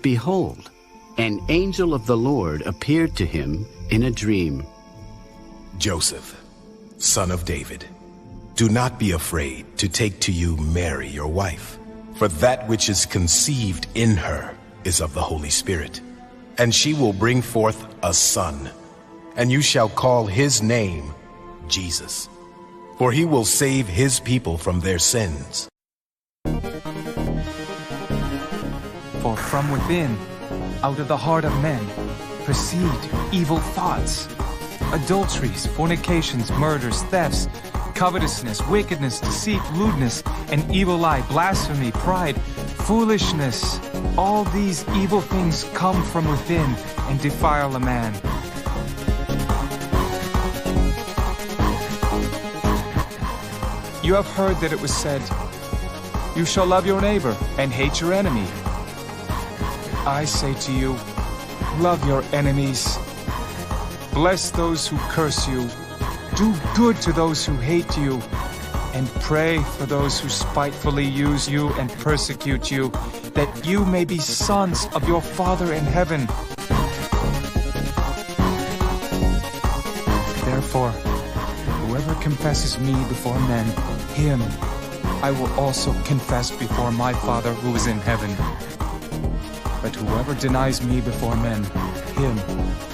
Behold, an angel of the Lord appeared to him in a dream. Joseph, son of David, do not be afraid to take to you Mary, your wife, for that which is conceived in her is of the Holy Spirit. And she will bring forth a son, and you shall call his name Jesus, for he will save his people from their sins. For from within, out of the heart of men, proceed evil thoughts, adulteries, fornications, murders, thefts, covetousness, wickedness, deceit, lewdness, an evil eye, blasphemy, pride, foolishness. All these evil things come from within and defile a man. You have heard that it was said, "You shall love your neighbor and hate your enemy." I say to you, love your enemies. Bless those who curse you. Do good to those who hate you. And pray for those who spitefully use you and persecute you, that you may be sons of your Father in heaven. Therefore, whoever confesses me before men, him I will also confess before my Father who is in heaven. But whoever denies me before men, him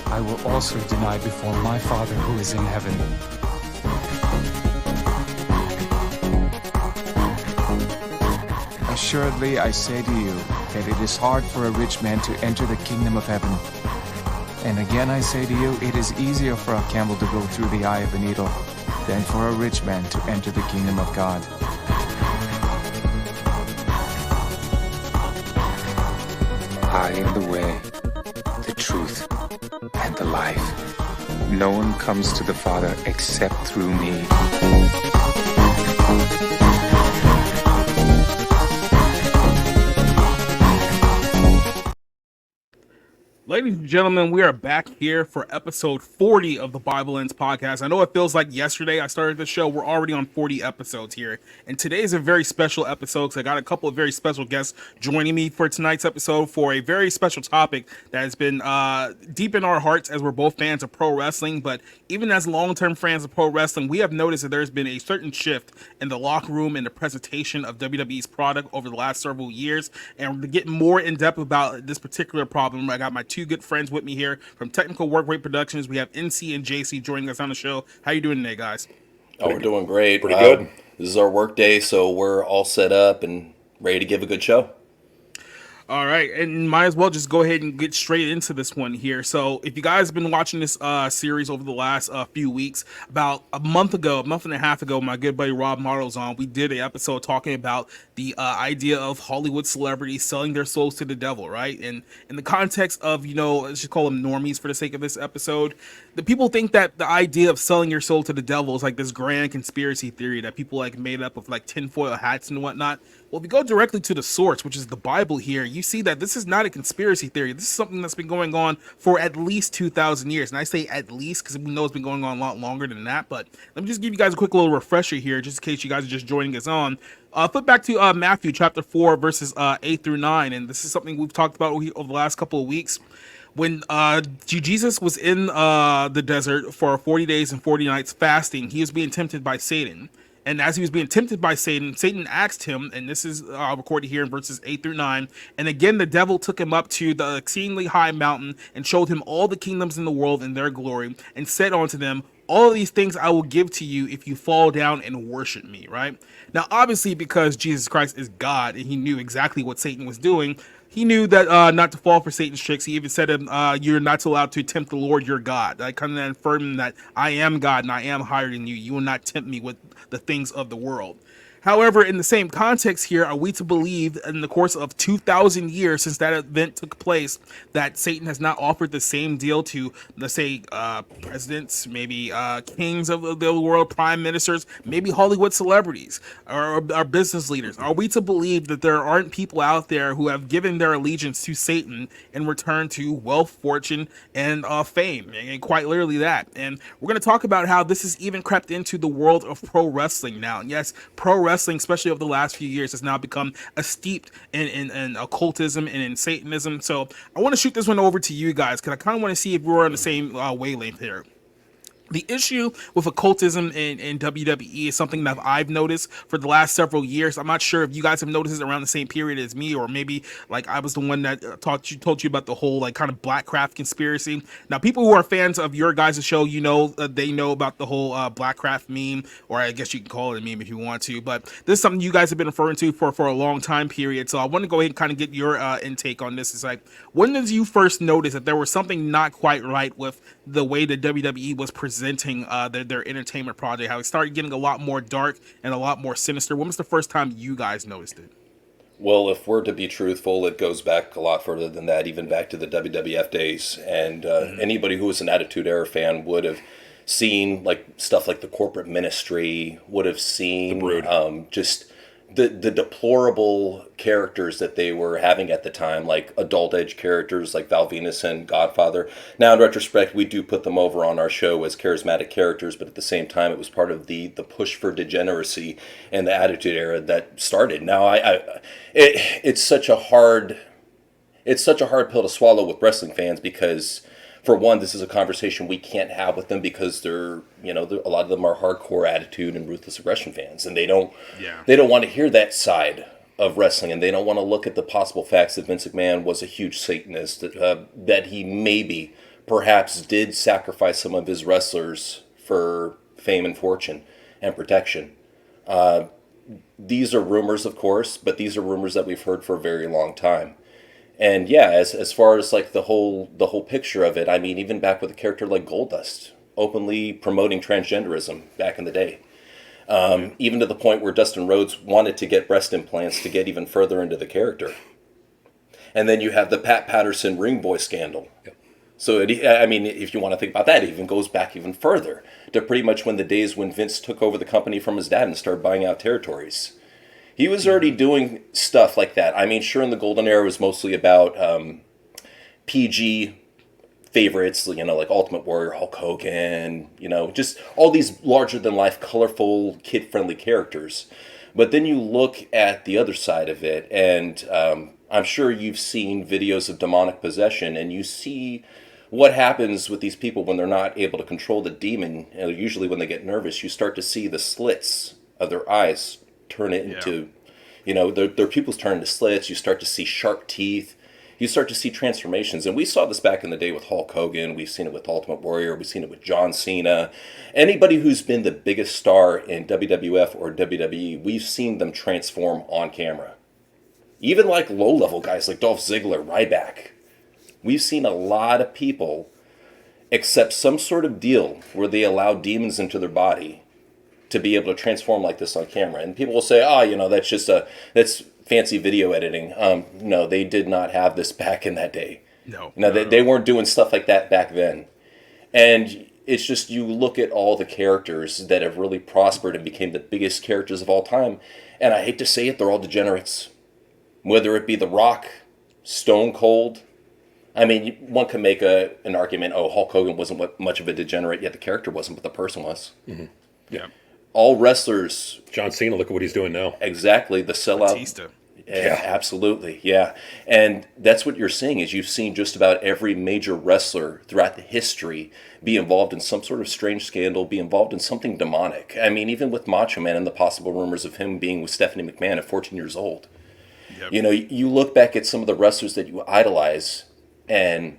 I will also deny before my Father who is in heaven. Assuredly, I say to you that it is hard for a rich man to enter the kingdom of heaven. And again I say to you, it is easier for a camel to go through the eye of a needle than for a rich man to enter the kingdom of God. I am the way, the truth, and the life. No one comes to the Father except through me. Ladies and gentlemen, we are back here for episode 40 of the Bible Ends podcast. I know it feels like yesterday I started the show. We're already on 40 episodes here. And today is a very special episode because I got a couple of very special guests joining me for tonight's episode for a very special topic that has been deep in our hearts as we're both fans of pro wrestling. But even as long-term fans of pro wrestling, we have noticed that there's been a certain shift in the locker room and the presentation of WWE's product over the last several years. And to get more in depth about this particular problem, I got my two good friends with me here from Technical Work Rate Productions. We have NC and JC joining us on the show. How you doing today, guys? Oh, we're doing great. Pretty good. This is our work day, so we're all set up and ready to give a good show. All right, and might as well just go ahead and get straight into this one here. So if you guys have been watching this series over the last few weeks, about a month and a half ago, my good buddy Rob Martle's on, we did an episode talking about the idea of Hollywood celebrities selling their souls to the devil, right? And in the context of, let's just call them normies for the sake of this episode, the people think that the idea of selling your soul to the devil is like this grand conspiracy theory that people like made up of like tinfoil hats and whatnot. Well, if you go directly to the source, which is the Bible here, you see that this is not a conspiracy theory. This is something that's been going on for at least 2,000 years. And I say at least because we know it's been going on a lot longer than that. But let me just give you guys a quick little refresher here, just in case you guys are just joining us on. Flip back to Matthew chapter 4, verses 8 through 9. And this is something we've talked about over the last couple of weeks. When Jesus was in the desert for 40 days and 40 nights fasting, he was being tempted by Satan. And as he was being tempted by Satan, Satan asked him, and this is recorded here in verses 8 through 9, and again the devil took him up to the exceedingly high mountain and showed him all the kingdoms in the world and their glory, and said unto them, all of these things I will give to you if you fall down and worship me, right? Now, obviously, because Jesus Christ is God, and he knew exactly what Satan was doing, he knew that not to fall for Satan's tricks. He even said, you're not allowed to tempt the Lord your God. I kind of affirm that I am God and I am higher than you. You will not tempt me with the things of the world. However, in the same context here, are we to believe in the course of 2,000 years since that event took place that Satan has not offered the same deal to, let's say, presidents, maybe kings of the world, prime ministers, maybe Hollywood celebrities or business leaders? Are we to believe that there aren't people out there who have given their allegiance to Satan in return to wealth, fortune, and fame? And quite literally that. And we're going to talk about how this has even crept into the world of pro wrestling now. And yes, pro wrestling wrestling, especially over the last few years, has now become steeped in occultism and in Satanism. So I want to shoot this one over to you guys because I kind of want to see if we're on the same wavelength here. The issue with occultism in WWE is something that I've noticed for the last several years. I'm not sure if you guys have noticed it around the same period as me, or maybe like I was the one that told you about the whole like kind of Blackcraft conspiracy. Now, people who are fans of your guys' show, they know about the whole Blackcraft meme, or I guess you can call it a meme if you want to. But this is something you guys have been referring to for a long time period. So I want to go ahead and kind of get your intake on this. It's like, when did you first notice that there was something not quite right with the way the WWE was presenting their entertainment project, how it started getting a lot more dark and a lot more sinister? When was the first time you guys noticed it? Well, if we're to be truthful, it goes back a lot further than that, even back to the WWF days. And anybody who was an Attitude Era fan would have seen like stuff like the Corporate Ministry, would have seen just the deplorable characters that they were having at the time, like adult edge characters like Val Venus and Godfather. Now, in retrospect, we do put them over on our show as charismatic characters, but at the same time, it was part of the push for degeneracy and the Attitude Era that started. Now, it's such a hard pill to swallow with wrestling fans because, for one, this is a conversation we can't have with them because they're a lot of them are hardcore Attitude and Ruthless Aggression fans, and they don't want to hear that side of wrestling, and they don't want to look at the possible facts that Vince McMahon was a huge Satanist, that he perhaps did sacrifice some of his wrestlers for fame and fortune and protection. These are rumors, of course, but these are rumors that we've heard for a very long time. And yeah, as far as like the whole picture of it, I mean, even back with a character like Goldust, openly promoting transgenderism back in the day, even to the point where Dustin Rhodes wanted to get breast implants to get even further into the character. And then you have the Pat Patterson ring boy scandal. Yep. So if you want to think about that, it even goes back even further to pretty much when the days when Vince took over the company from his dad and started buying out territories. He was already doing stuff like that. I mean, sure, in the golden era, it was mostly about PG favorites, like Ultimate Warrior, Hulk Hogan, just all these larger-than-life, colorful, kid-friendly characters. But then you look at the other side of it, and I'm sure you've seen videos of demonic possession, and you see what happens with these people when they're not able to control the demon. Usually when they get nervous, you start to see the slits of their eyes turn it into, their pupils turn into slits. You start to see sharp teeth. You start to see transformations. And we saw this back in the day with Hulk Hogan. We've seen it with Ultimate Warrior. We've seen it with John Cena. Anybody who's been the biggest star in WWF or WWE, we've seen them transform on camera. Even like low-level guys like Dolph Ziggler, Ryback. We've seen a lot of people accept some sort of deal where they allow demons into their body to be able to transform like this on camera. And people will say, that's fancy video editing. No, they did not have this back in that day. No. They weren't doing stuff like that back then. And it's just, you look at all the characters that have really prospered and became the biggest characters of all time, and I hate to say it, they're all degenerates. Whether it be The Rock, Stone Cold. I mean, one can make an argument, Hulk Hogan wasn't much of a degenerate, yet the character wasn't, but the person was. Mm-hmm. Yeah. All wrestlers. John Cena, look at what he's doing now. Exactly, the sellout. Batista. Yeah, absolutely, yeah. And that's what you're seeing, is you've seen just about every major wrestler throughout the history be involved in some sort of strange scandal, be involved in something demonic. I mean, even with Macho Man and the possible rumors of him being with Stephanie McMahon at 14 years old. Yep. You look back at some of the wrestlers that you idolize, and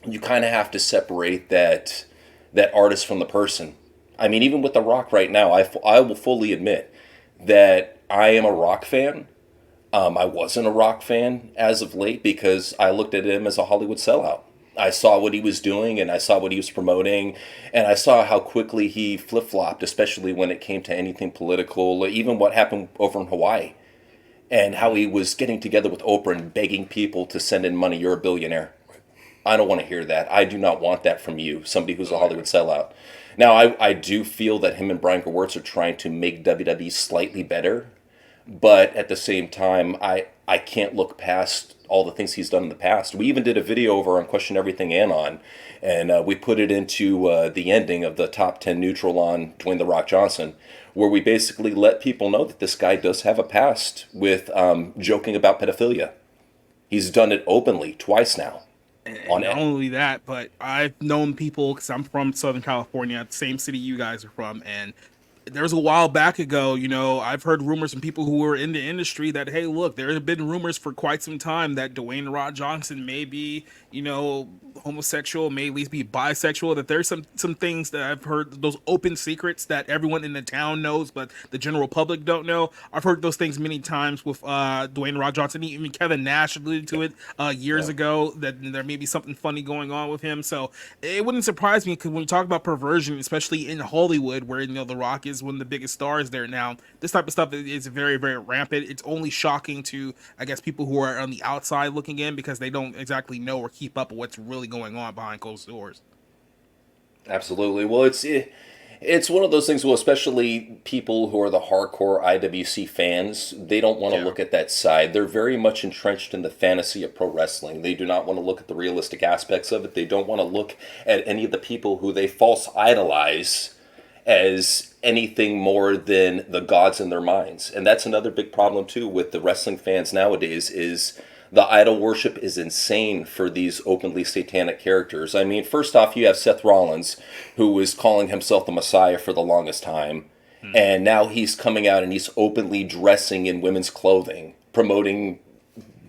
you kind of have to separate that artist from the person. I mean, even with The Rock right now, I will fully admit that I am a Rock fan. I wasn't a Rock fan as of late because I looked at him as a Hollywood sellout. I saw what he was doing, and I saw what he was promoting, and I saw how quickly he flip-flopped, especially when it came to anything political, even what happened over in Hawaii, and how he was getting together with Oprah and begging people to send in money. You're a billionaire. I don't want to hear that. I do not want that from you, somebody who's a Hollywood sellout. Now, I do feel that him and Brian Gewirtz are trying to make WWE slightly better, but at the same time, I can't look past all the things he's done in the past. We even did a video over on Question Everything Anon, and we put it into the ending of the top 10 neutral on Dwayne "The Rock" Johnson, where we basically let people know that this guy does have a past with joking about pedophilia. He's done it openly twice now. And not only that, but I've known people, because I'm from Southern California, same city you guys are from, and there was a while back ago, you know, I've heard rumors from people who were in the industry that, hey, look, there have been rumors for quite some time that Dwayne "The Rock" Johnson may be, you know, homosexual, may at least be bisexual, that there's some things that I've heard, those open secrets that everyone in the town knows, but the general public don't know. I've heard those things many times with Dwayne "The Rock" Johnson. Even Kevin Nash alluded to it years ago, that there may be something funny going on with him. So it wouldn't surprise me, because when you talk about perversion, especially in Hollywood, where, you know, The Rock is one of the biggest stars there now, this type of stuff is very, very rampant. It's only shocking to, I guess, people who are on the outside looking in, because they don't exactly know or keep up with what's really going on behind closed doors. Absolutely. Well, it's one of those things. Well, especially people who are the hardcore IWC fans, they don't want to look at that side. They're very much entrenched in the fantasy of pro wrestling. They do not want to look at the realistic aspects of it. They don't want to look at any of the people who they false idolize as anything more than the gods in their minds. And that's another big problem too with the wrestling fans nowadays, is the idol worship is insane for these openly satanic characters. I mean, first off, you have Seth Rollins, who was calling himself the Messiah for the longest time, and now he's coming out and he's openly dressing in women's clothing, promoting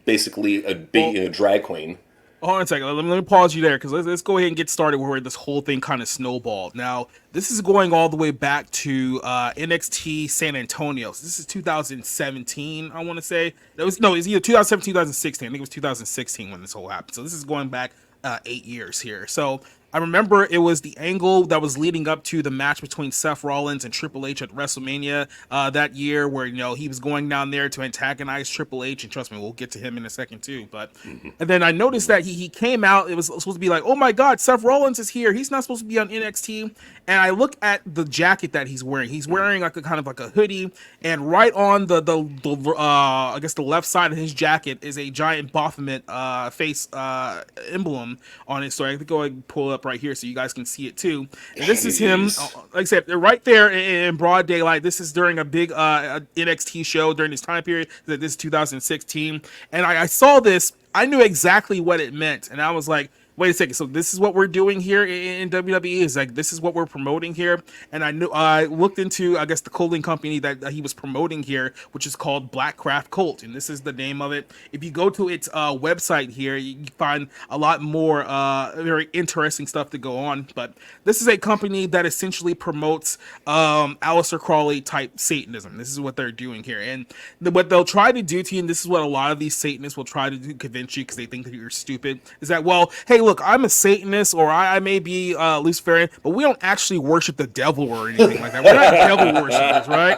basically being a drag queen. Hold on a second. Let me pause you there, because let's go ahead and get started where this whole thing kind of snowballed. Now, this is going all the way back to NXT San Antonio. So this is 2017, I want to say. It's either 2017, 2016. I think it was 2016 when this whole happened. So this is going back 8 years here. So I remember it was the angle that was leading up to the match between Seth Rollins and Triple H at WrestleMania that year, where, you know, he was going down there to antagonize Triple H, and trust me, we'll get to him in a second too. But and then I noticed that he came out. It was supposed to be like, oh my God, Seth Rollins is here. He's not supposed to be on NXT. And I look at the jacket that he's wearing. He's wearing like a kind of like a hoodie, and right on the I guess the left side of his jacket is a giant Baphomet face emblem on it. So I think go ahead and pull it up right here so you guys can see it too. And this is him, like I said, right there in broad daylight. This is during a big NXT show during this time period. This is 2016, and I saw this. I knew exactly what it meant, and I was like, wait a second, so this is what we're doing here in WWE? Is like, this is what we're promoting here? And I looked into, I guess, the clothing company that he was promoting here, which is called Blackcraft Cult, and this is the name of it. If you go to its website here, you find a lot more very interesting stuff to go on. But this is a company that essentially promotes Aleister Crowley type Satanism. This is what they're doing here, and what they'll try to do to you, and this is what a lot of these Satanists will try to do, convince you, because they think that you're stupid, is that, well, hey, look, I'm a Satanist, or I may be Luciferian, but we don't actually worship the devil or anything like that. We're not devil worshippers, right?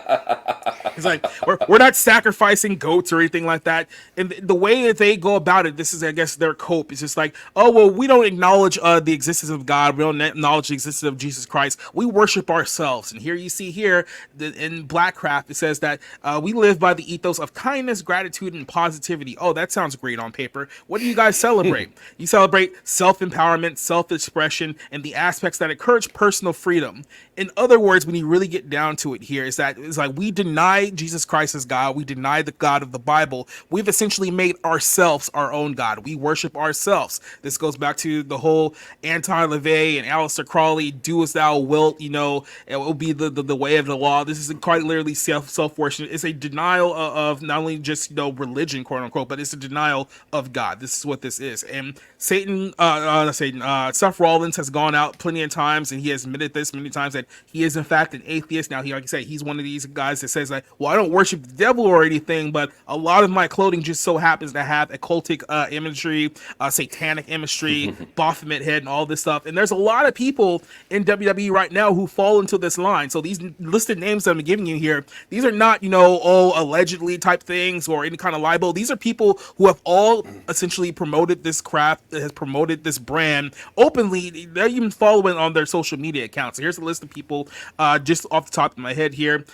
It's like, we're not sacrificing goats or anything like that. And the way that they go about it, this is, I guess, their cope. It's just like, oh, well, we don't acknowledge the existence of God. We don't acknowledge the existence of Jesus Christ. We worship ourselves. And here you see here, in Blackcraft, it says that we live by the ethos of kindness, gratitude, and positivity. Oh, that sounds great on paper. What do you guys celebrate? You celebrate self-empowerment, self-expression, and the aspects that encourage personal freedom. In other words, when you really get down to it here, is that it's like, we deny Jesus Christ as God. We deny the God of the Bible. We've essentially made ourselves our own God. We worship ourselves. This goes back to the whole anti-LaVey and Aleister Crowley, do as thou wilt, you know, it will be the way of the law. This is quite literally self-worship. It's a denial of not only just, you know, religion, quote unquote, but it's a denial of God. This is what this is. And Seth Rollins has gone out plenty of times, and he has admitted this many times, that he is in fact an atheist. Now, he, like I say, he's one of these guys that says like, well, I don't worship the devil or anything, but a lot of my clothing just so happens to have occultic imagery, satanic imagery, Baphomet head, and all this stuff. And there's a lot of people in WWE right now who fall into this line. So these listed names that I'm giving you here, these are not, you know, allegedly type things or any kind of libel. These are people who have all essentially promoted this craft, has promoted this brand openly. They're even following on their social media accounts. So here's a list of people just off the top of my head here.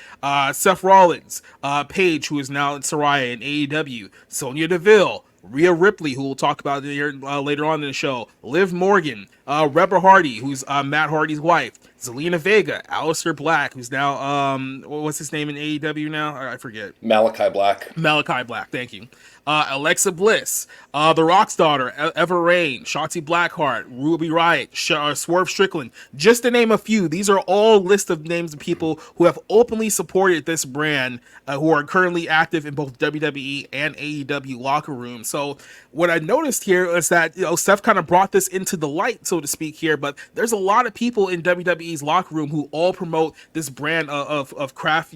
Seth Rollins, Woods, Paige, who is now in Saraya in AEW, Sonya Deville, Rhea Ripley, who we'll talk about here, later on in the show, Liv Morgan, Rebel Hardy, who's Matt Hardy's wife, Zelina Vega, Aleister Black, who's now, what's his name in AEW now? I forget. Malachi Black. Malachi Black, thank you. Alexa Bliss, The Rock's daughter, Eva Rain, Shotzi Blackheart, Ruby Riott, Swerve Strickland, just to name a few. These are all list of names of people who have openly supported this brand, who are currently active in both WWE and AEW locker rooms. So what I noticed here is that, Seth kind of brought this into the light, so to speak here, but there's a lot of people in WWE's locker room who all promote this brand of craft,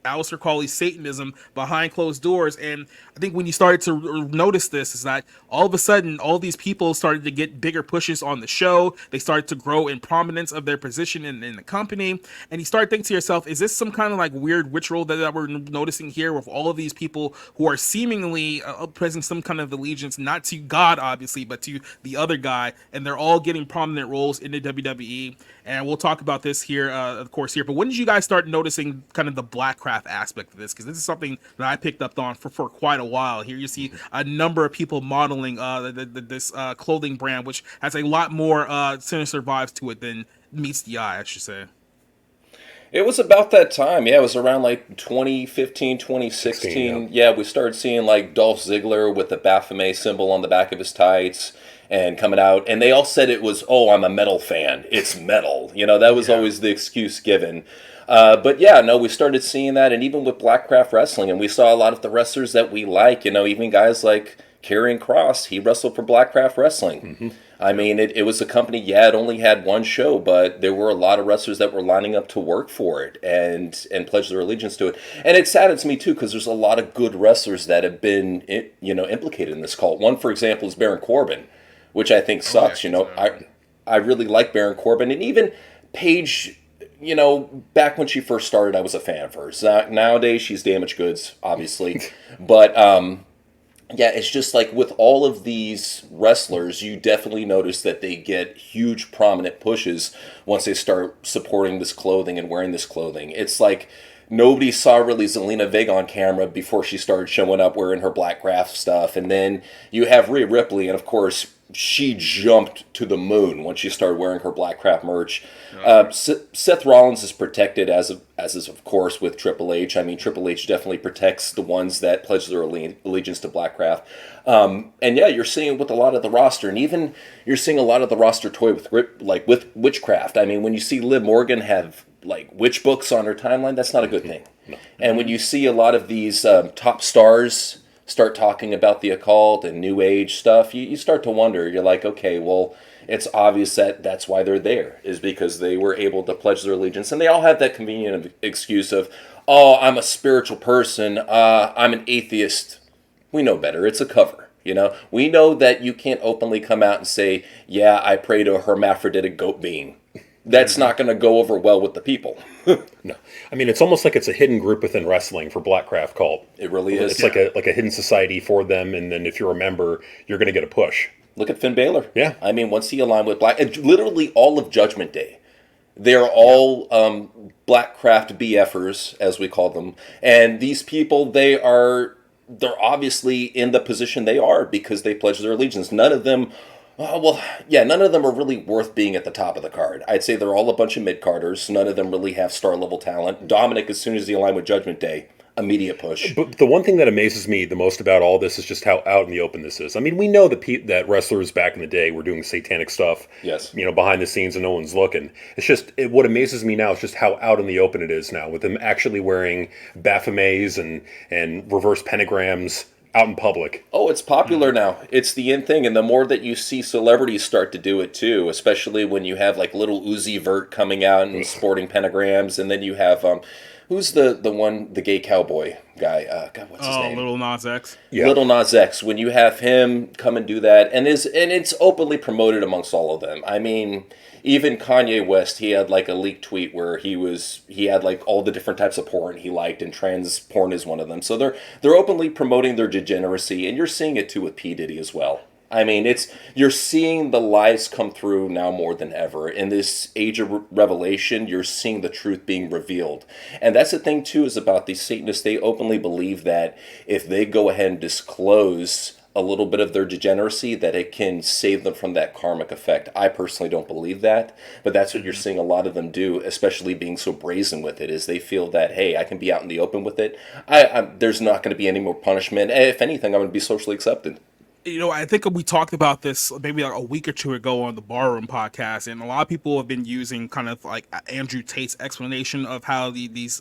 Aleister Crowley's Satanism behind closed doors. And I think when you started to notice this is that all of a sudden all these people started to get bigger pushes on the show. They started to grow in prominence of their position in the company, and you start thinking to yourself, is this some kind of like weird ritual that we're noticing here with all of these people who are seemingly presenting some kind of allegiance, not to God obviously, but to the other guy, and they're all getting prominent roles in the WWE. And we'll talk about this here, of course, here. But when did you guys start noticing kind of the blackcraft aspect of this? Because this is something that I picked up on for quite a while. Here you see a number of people modeling this clothing brand, which has a lot more sinister vibes to it than meets the eye, I should say. It was about that time. Yeah, it was around like 2015, 2016. Yeah, we started seeing like Dolph Ziggler with the Baphomet symbol on the back of his tights and coming out. And they all said it was, oh, I'm a metal fan. It's metal. That was always the excuse given. But yeah, no, we started seeing that. And even with Blackcraft Wrestling, and we saw a lot of the wrestlers that we like, even guys like Karrion Kross, he wrestled for Blackcraft Wrestling. Mm-hmm. I mean, it was a company, it only had one show, but there were a lot of wrestlers that were lining up to work for it and pledge their allegiance to it. And it saddens me, too, because there's a lot of good wrestlers that have been, implicated in this cult. One, for example, is Baron Corbin, which I think sucks. I really like Baron Corbin. And even Paige, back when she first started, I was a fan of hers. Nowadays, she's damaged goods, obviously. But, yeah, it's just like with all of these wrestlers, you definitely notice that they get huge prominent pushes once they start supporting this clothing and wearing this clothing. It's like nobody saw really Zelina Vega on camera before she started showing up wearing her Blackcraft stuff. And then you have Rhea Ripley, and of course, she jumped to the moon when she started wearing her Blackcraft merch. Seth Rollins is protected, as is of course with Triple H. I mean, Triple H definitely protects the ones that pledge their allegiance to Blackcraft. And yeah, you're seeing with a lot of the roster, and even you're seeing a lot of the roster toy with witchcraft. I mean, when you see Liv Morgan have like witch books on her timeline, that's not a good thing. No. And when you see a lot of these top stars start talking about the occult and new age stuff, you start to wonder. You're like, okay, well, it's obvious that that's why they're there, is because they were able to pledge their allegiance. And they all have that convenient excuse of, oh, I'm a spiritual person, I'm an atheist. We know better. It's a cover. We know that you can't openly come out and say, yeah, I pray to a hermaphroditic goat being. That's not going to go over well with the people. No, I mean, it's almost like it's a hidden group within wrestling for Blackcraft cult. It really is. It's like a hidden society for them, and then if you're a member, you're going to get a push. Look at Finn Balor. Yeah. I mean, once he aligned with Black, literally all of Judgment Day, they're all Blackcraft BFers, as we call them, and these people, they're obviously in the position they are because they pledged their allegiance. None of them. None of them are really worth being at the top of the card. I'd say they're all a bunch of mid-carders. None of them really have star-level talent. Dominic, as soon as he aligned with Judgment Day, immediate push. But the one thing that amazes me the most about all this is just how out in the open this is. I mean, we know that wrestlers back in the day were doing satanic stuff, yes, behind the scenes and no one's looking. It's just, what amazes me now is just how out in the open it is now, with them actually wearing Baphomets and reverse pentagrams out in public. Oh, it's popular now. It's the in thing, and the more that you see celebrities start to do it too, especially when you have like little Uzi Vert coming out and sporting pentagrams, and then you have who's the gay cowboy guy? God, what's his name? Little Nas X. Yeah. Little Nas X. When you have him come and do that, and it's openly promoted amongst all of them. I mean, even Kanye West, he had like a leaked tweet where he had like all the different types of porn he liked, and trans porn is one of them. So they're openly promoting their degeneracy, and you're seeing it too with P. Diddy as well. I mean, you're seeing the lies come through now more than ever. In this age of revelation, you're seeing the truth being revealed. And that's the thing, too, is about these Satanists. They openly believe that if they go ahead and disclose a little bit of their degeneracy, that it can save them from that karmic effect. I personally don't believe that, but that's what you're seeing a lot of them do, especially being so brazen with it, is they feel that, hey, I can be out in the open with it. There's not going to be any more punishment. If anything, I'm going to be socially accepted. You know, I think we talked about this maybe like a week or two ago on the Barroom podcast, and a lot of people have been using kind of like Andrew Tate's explanation of how these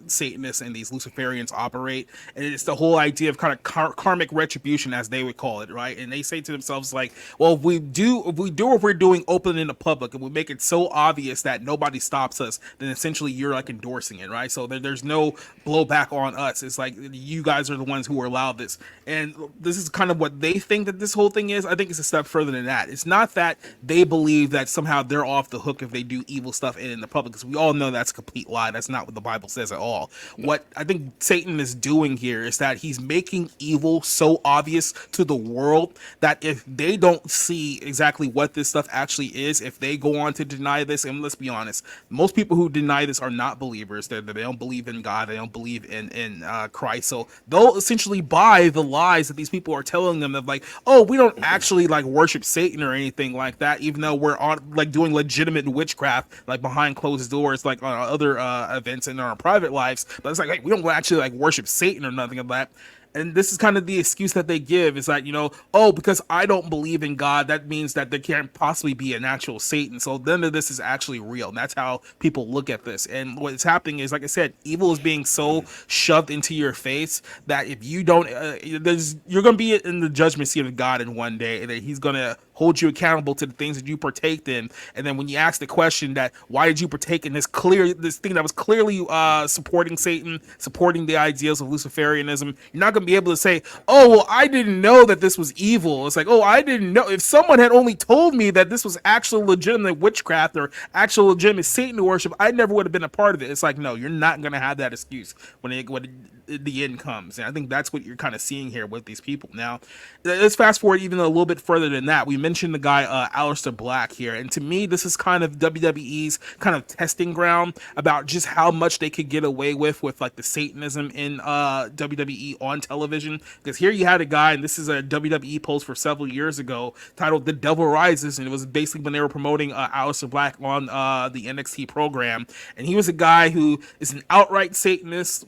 Satanists and these Luciferians operate, and it's the whole idea of kind of karmic retribution, as they would call it, right? And they say to themselves like, well, if we do what we're doing open in the public, and we make it so obvious that nobody stops us, then essentially you're like endorsing it, right? So there's no blowback on us. It's like you guys are the ones who allow this, and this is kind of what they think that this whole thing is. I think it's a step further than that. It's not that they believe that somehow they're off the hook if they do evil stuff in the public, because we all know that's a complete lie. That's not what the Bible says at all. What I think Satan is doing here is that he's making evil so obvious to the world that if they don't see exactly what this stuff actually is, if they go on to deny this, and let's be honest, most people who deny this are not believers. They don't believe in God. They don't believe in Christ. So they'll essentially buy the lies that these people are telling them of like, oh, we don't actually like worship Satan or anything like that, even though we're on like doing legitimate witchcraft like behind closed doors, like on other events in our private lives. But it's like, hey, we don't actually like worship Satan or nothing of that. And this is kind of the excuse that they give, is that, you know, oh, because I don't believe in God, that means that there can't possibly be an actual Satan. So none of this is actually real. And that's how people look at this. And what's happening is, like I said, evil is being so shoved into your face that if you don't, you're going to be in the judgment seat of God in one day, and that he's going to hold you accountable to the things that you partaked in. And then when you ask the question that, why did you partake in this thing that was clearly supporting Satan, supporting the ideals of Luciferianism, you're not going to be able to say, oh, well, I didn't know that this was evil. It's like, oh, I didn't know. If someone had only told me that this was actual legitimate witchcraft or actual legitimate Satan worship, I never would have been a part of it. It's like, no, you're not going to have that excuse when the end comes. And I think that's what you're kind of seeing here with these people. Now, let's fast forward even a little bit further than that. We mentioned the guy Aleister Black here, and to me, this is kind of WWE's kind of testing ground about just how much they could get away with like the Satanism in WWE on television. Because here you had a guy, and this is a WWE post for several years ago titled "The Devil Rises," and it was basically when they were promoting Aleister Black on the NXT program, and he was a guy who is an outright Satanist,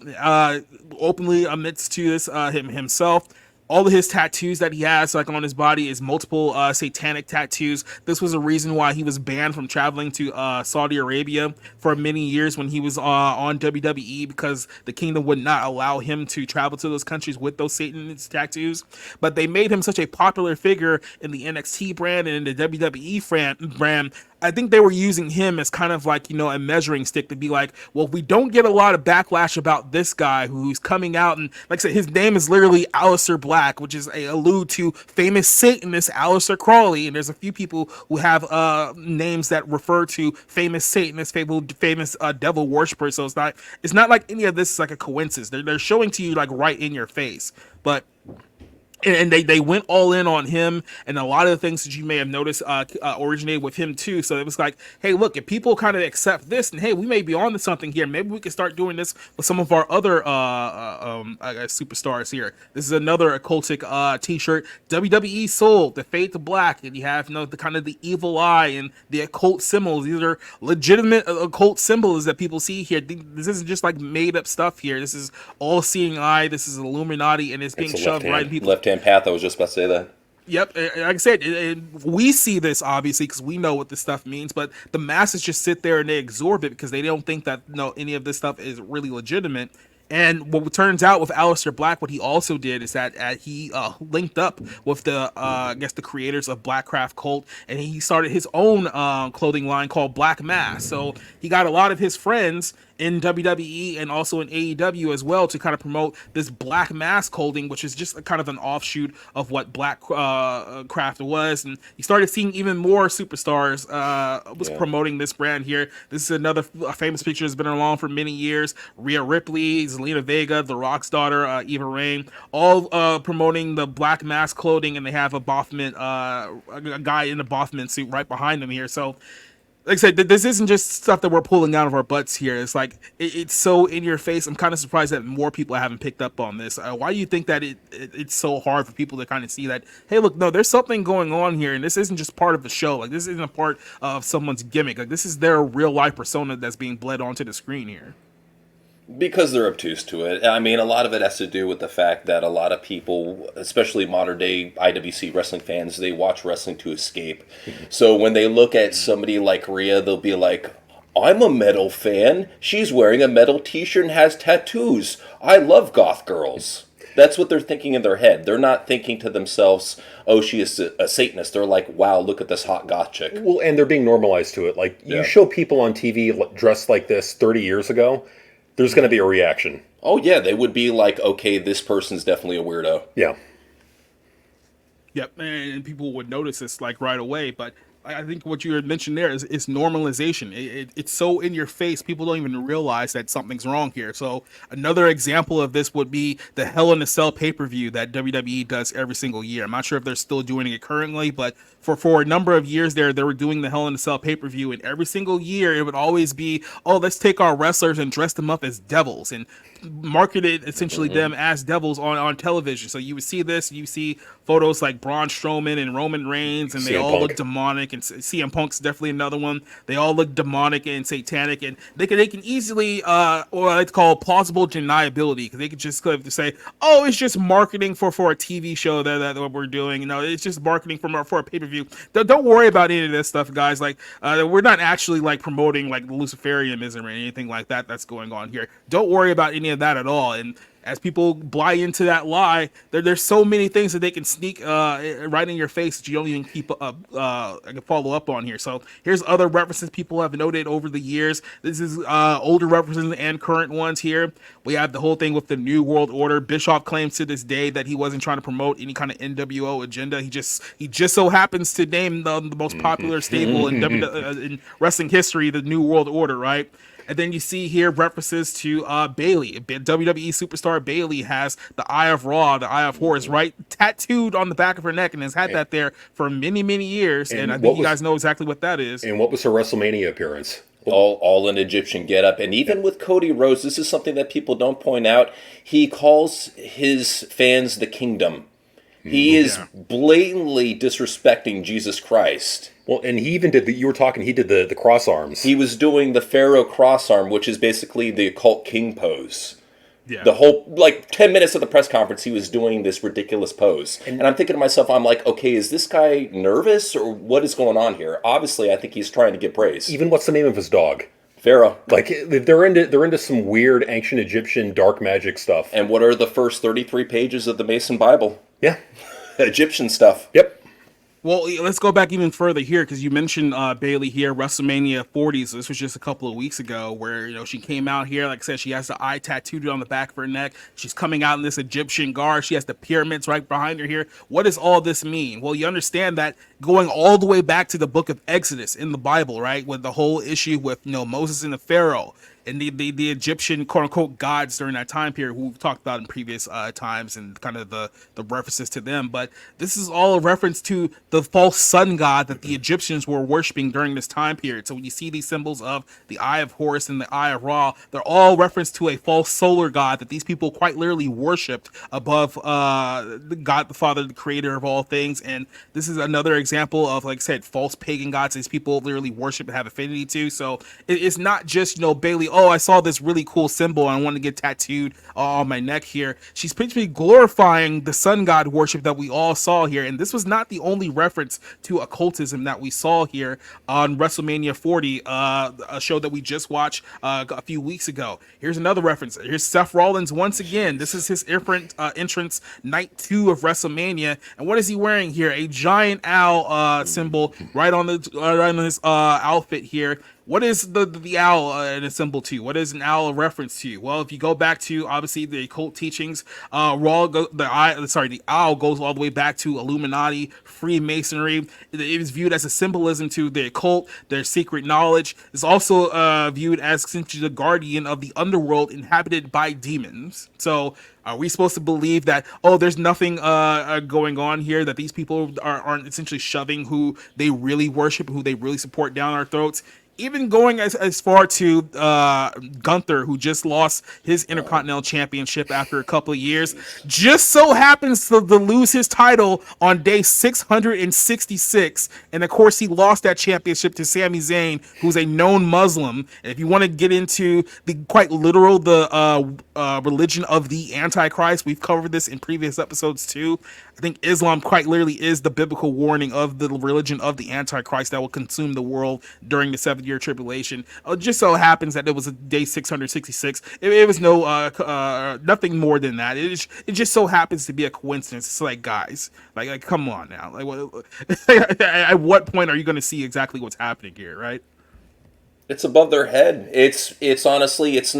openly admits to this himself. All of his tattoos that he has like on his body is multiple satanic tattoos. This was a reason why he was banned from traveling to Saudi Arabia for many years when he was on WWE, because the kingdom would not allow him to travel to those countries with those Satanist tattoos. But they made him such a popular figure in the NXT brand and in the WWE brand. I think they were using him as kind of like, you know, a measuring stick to be like, well, if we don't get a lot of backlash about this guy who's coming out, and like I said, his name is literally Aleister Black, which is a allude to famous Satanist Aleister Crowley, and there's a few people who have names that refer to famous Satanists, famous devil worshippers. So it's not like any of this is like a coincidence. They're showing to you like right in your face, but. And they went all in on him, and a lot of the things that you may have noticed originated with him too. So it was like, hey, look, if people kind of accept this, and hey, we may be on to something here. Maybe we can start doing this with some of our other superstars here. This is another occultic t-shirt. WWE sold the Fade to Black, and you have, you know, the kind of the evil eye and the occult symbols. These are legitimate occult symbols that people see here. This isn't just like made up stuff here. This is all seeing eye. This is Illuminati, and it's being shoved right in people. Left-hand path. I was just about to say that. Yep, like I said, we see this obviously because we know what this stuff means, but the masses just sit there and they absorb it because they don't think that any of this stuff is really legitimate. And what turns out with Aleister Black, what he also did is that he linked up with the the creators of Blackcraft Cult, and he started his own clothing line called Black Mass. So he got a lot of his friends in WWE and also in AEW as well to kind of promote this Black Mass clothing, which is just a kind of an offshoot of what Blackcraft was. And you started seeing even more superstars promoting this brand here. This is another famous picture that's been around for many years. Rhea Ripley's Zelina Vega, The Rock's daughter, Eva Rain, all promoting the black mask clothing, and they have a Boffman, a guy in a Boffman suit right behind them here. So, like I said, this isn't just stuff that we're pulling out of our butts here. It's like it's so in your face. I'm kind of surprised that more people haven't picked up on this. Why do you think that it's so hard for people to kind of see that? Hey, look, no, there's something going on here, and this isn't just part of the show. Like, this isn't a part of someone's gimmick. Like, this is their real life persona that's being bled onto the screen here. Because they're obtuse to it. I mean, a lot of it has to do with the fact that a lot of people, especially modern day IWC wrestling fans, they watch wrestling to escape. So when they look at somebody like Rhea, they'll be like, I'm a metal fan. She's wearing a metal t-shirt and has tattoos. I love goth girls. That's what they're thinking in their head. They're not thinking to themselves, oh, she is a Satanist. They're like, wow, look at this hot goth chick. Well, and they're being normalized to it. Like, you show people on TV dressed like this 30 years ago, there's going to be a reaction. Oh, yeah, they would be like, okay, this person's definitely a weirdo. Yeah. Yep, and people would notice this like right away, but I think what you had mentioned there is normalization. It's so in your face, people don't even realize that something's wrong here. So another example of this would be the Hell in a Cell pay-per-view that WWE does every single year. I'm not sure if they're still doing it currently, but for a number of years there, they were doing the Hell in a Cell pay-per-view, and every single year it would always be, oh, let's take our wrestlers and dress them up as devils and marketed essentially them as devils on television. So you would see this, you see photos like Braun Strowman and Roman Reigns, and they all look demonic, and CM Punk's definitely another one. They all look demonic and satanic, and they can easily what I like to call plausible deniability, because they could just say, oh, it's just marketing for a TV show that what we're doing. You know, it's just marketing for a pay-per-view. Don't worry about any of this stuff, guys. Like, we're not actually like promoting like Luciferianism or anything like that that's going on here. Don't worry about any of that at all. And as people buy into that lie, there's so many things that they can sneak right in your face that you don't even keep follow up on here. So here's other references people have noted over the years. This is older references and current ones here. We have the whole thing with the New World Order. Bischoff claims to this day that he wasn't trying to promote any kind of NWO agenda. He just so happens to name the most popular stable in wrestling history, the New World Order, right? And then you see here references to Bayley. WWE superstar Bayley has the Eye of Ra, the Eye of Horus, right, tattooed on the back of her neck, and has had that there for many, many years. And I think you guys know exactly what that is. And what was her WrestleMania appearance? All an Egyptian getup. And even with Cody Rhodes, this is something that people don't point out. He calls his fans the kingdom. He is blatantly disrespecting Jesus Christ. Well, and he even did you were talking, he did the cross arms. He was doing the Pharaoh cross arm, which is basically the occult king pose. Yeah. The whole, 10 minutes of the press conference, he was doing this ridiculous pose. And I'm thinking to myself, I'm like, okay, is this guy nervous, or what is going on here? Obviously, I think he's trying to get praise. Even what's the name of his dog? Pharaoh. Like, they're into some weird ancient Egyptian dark magic stuff. And what are the first 33 pages of the Mason Bible? Yeah. Egyptian stuff. Yep. Well, let's go back even further here, because you mentioned Bayley here, WrestleMania 40. So this was just a couple of weeks ago, where she came out here. Like I said, she has the eye tattooed on the back of her neck. She's coming out in this Egyptian garb. She has the pyramids right behind her here. What does all this mean? Well, you understand that going all the way back to the book of Exodus in the Bible, right, with the whole issue with Moses and the Pharaoh, and the Egyptian quote-unquote gods during that time period, who we've talked about in previous times, and kind of the references to them. But this is all a reference to the false sun god that the Egyptians were worshiping during this time period. So when you see these symbols of the Eye of Horus and the Eye of Ra, they're all reference to a false solar god that these people quite literally worshipped above the God the Father, the creator of all things. And this is another example of, like I said, false pagan gods these people literally worship and have affinity to. So it's not just, Bayley, oh, I saw this really cool symbol and I want to get tattooed on my neck here. She's basically glorifying the sun god worship that we all saw here. And this was not the only reference to occultism that we saw here on WrestleMania 40, a show that we just watched a few weeks ago. Here's another reference. Here's Seth Rollins once again. This is his entrance night 2 of WrestleMania. And what is he wearing here? A giant owl symbol right on his outfit here. What is the owl a symbol to? What is an owl a reference to? Well, if you go back to obviously the occult teachings, the owl goes all the way back to Illuminati, Freemasonry. It is viewed as a symbolism to the occult, their secret knowledge. It's also viewed as essentially the guardian of the underworld inhabited by demons. So are we supposed to believe that, oh, there's nothing going on here, that these people aren't essentially shoving who they really worship, who they really support down our throats? Even going as far to Gunther, who just lost his Intercontinental Championship after a couple of years, just so happens to lose his title on day 666. And of course, he lost that championship to Sami Zayn, who's a known Muslim. And if you want to get into the quite literal, the religion of the Antichrist, we've covered this in previous episodes too. I think Islam quite literally is the biblical warning of the religion of the Antichrist that will consume the world during the 7-year tribulation. It just so happens that it was a day 666. It was nothing more than that. It just so happens to be a coincidence. It's like, guys, like come on now. At what point are you going to see exactly what's happening here, right? It's above their head. It's honestly, it's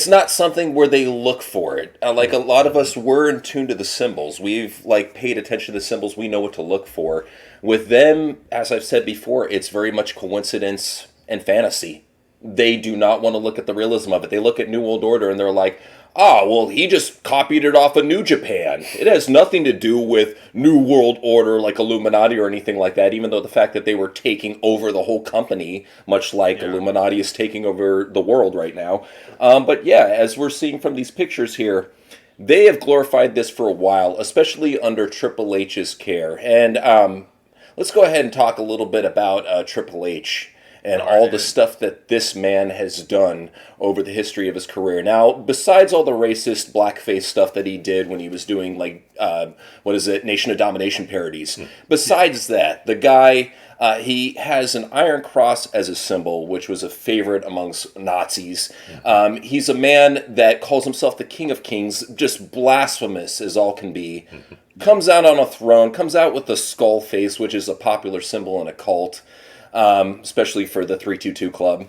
not something where they look for it. Like a lot of us, we're in tune to the symbols. We've paid attention to the symbols. We know what to look for. With them, as I've said before, it's very much coincidence and fantasy. They do not want to look at the realism of it. They look at New World Order and they're like, well, he just copied it off of New Japan. It has nothing to do with New World Order, like Illuminati or anything like that, even though the fact that they were taking over the whole company, much like Illuminati is taking over the world right now. But yeah, as we're seeing from these pictures here, they have glorified this for a while, especially under Triple H's care. And let's go ahead and talk a little bit about Triple H and all the stuff that this man has done over the history of his career. Now, besides all the racist blackface stuff that he did when he was doing, Nation of Domination parodies, besides that, the guy, he has an Iron Cross as a symbol, which was a favorite amongst Nazis. He's a man that calls himself the King of Kings, just blasphemous as all can be. Comes out on a throne, comes out with the skull face, which is a popular symbol in a cult. Especially for the 322 Club.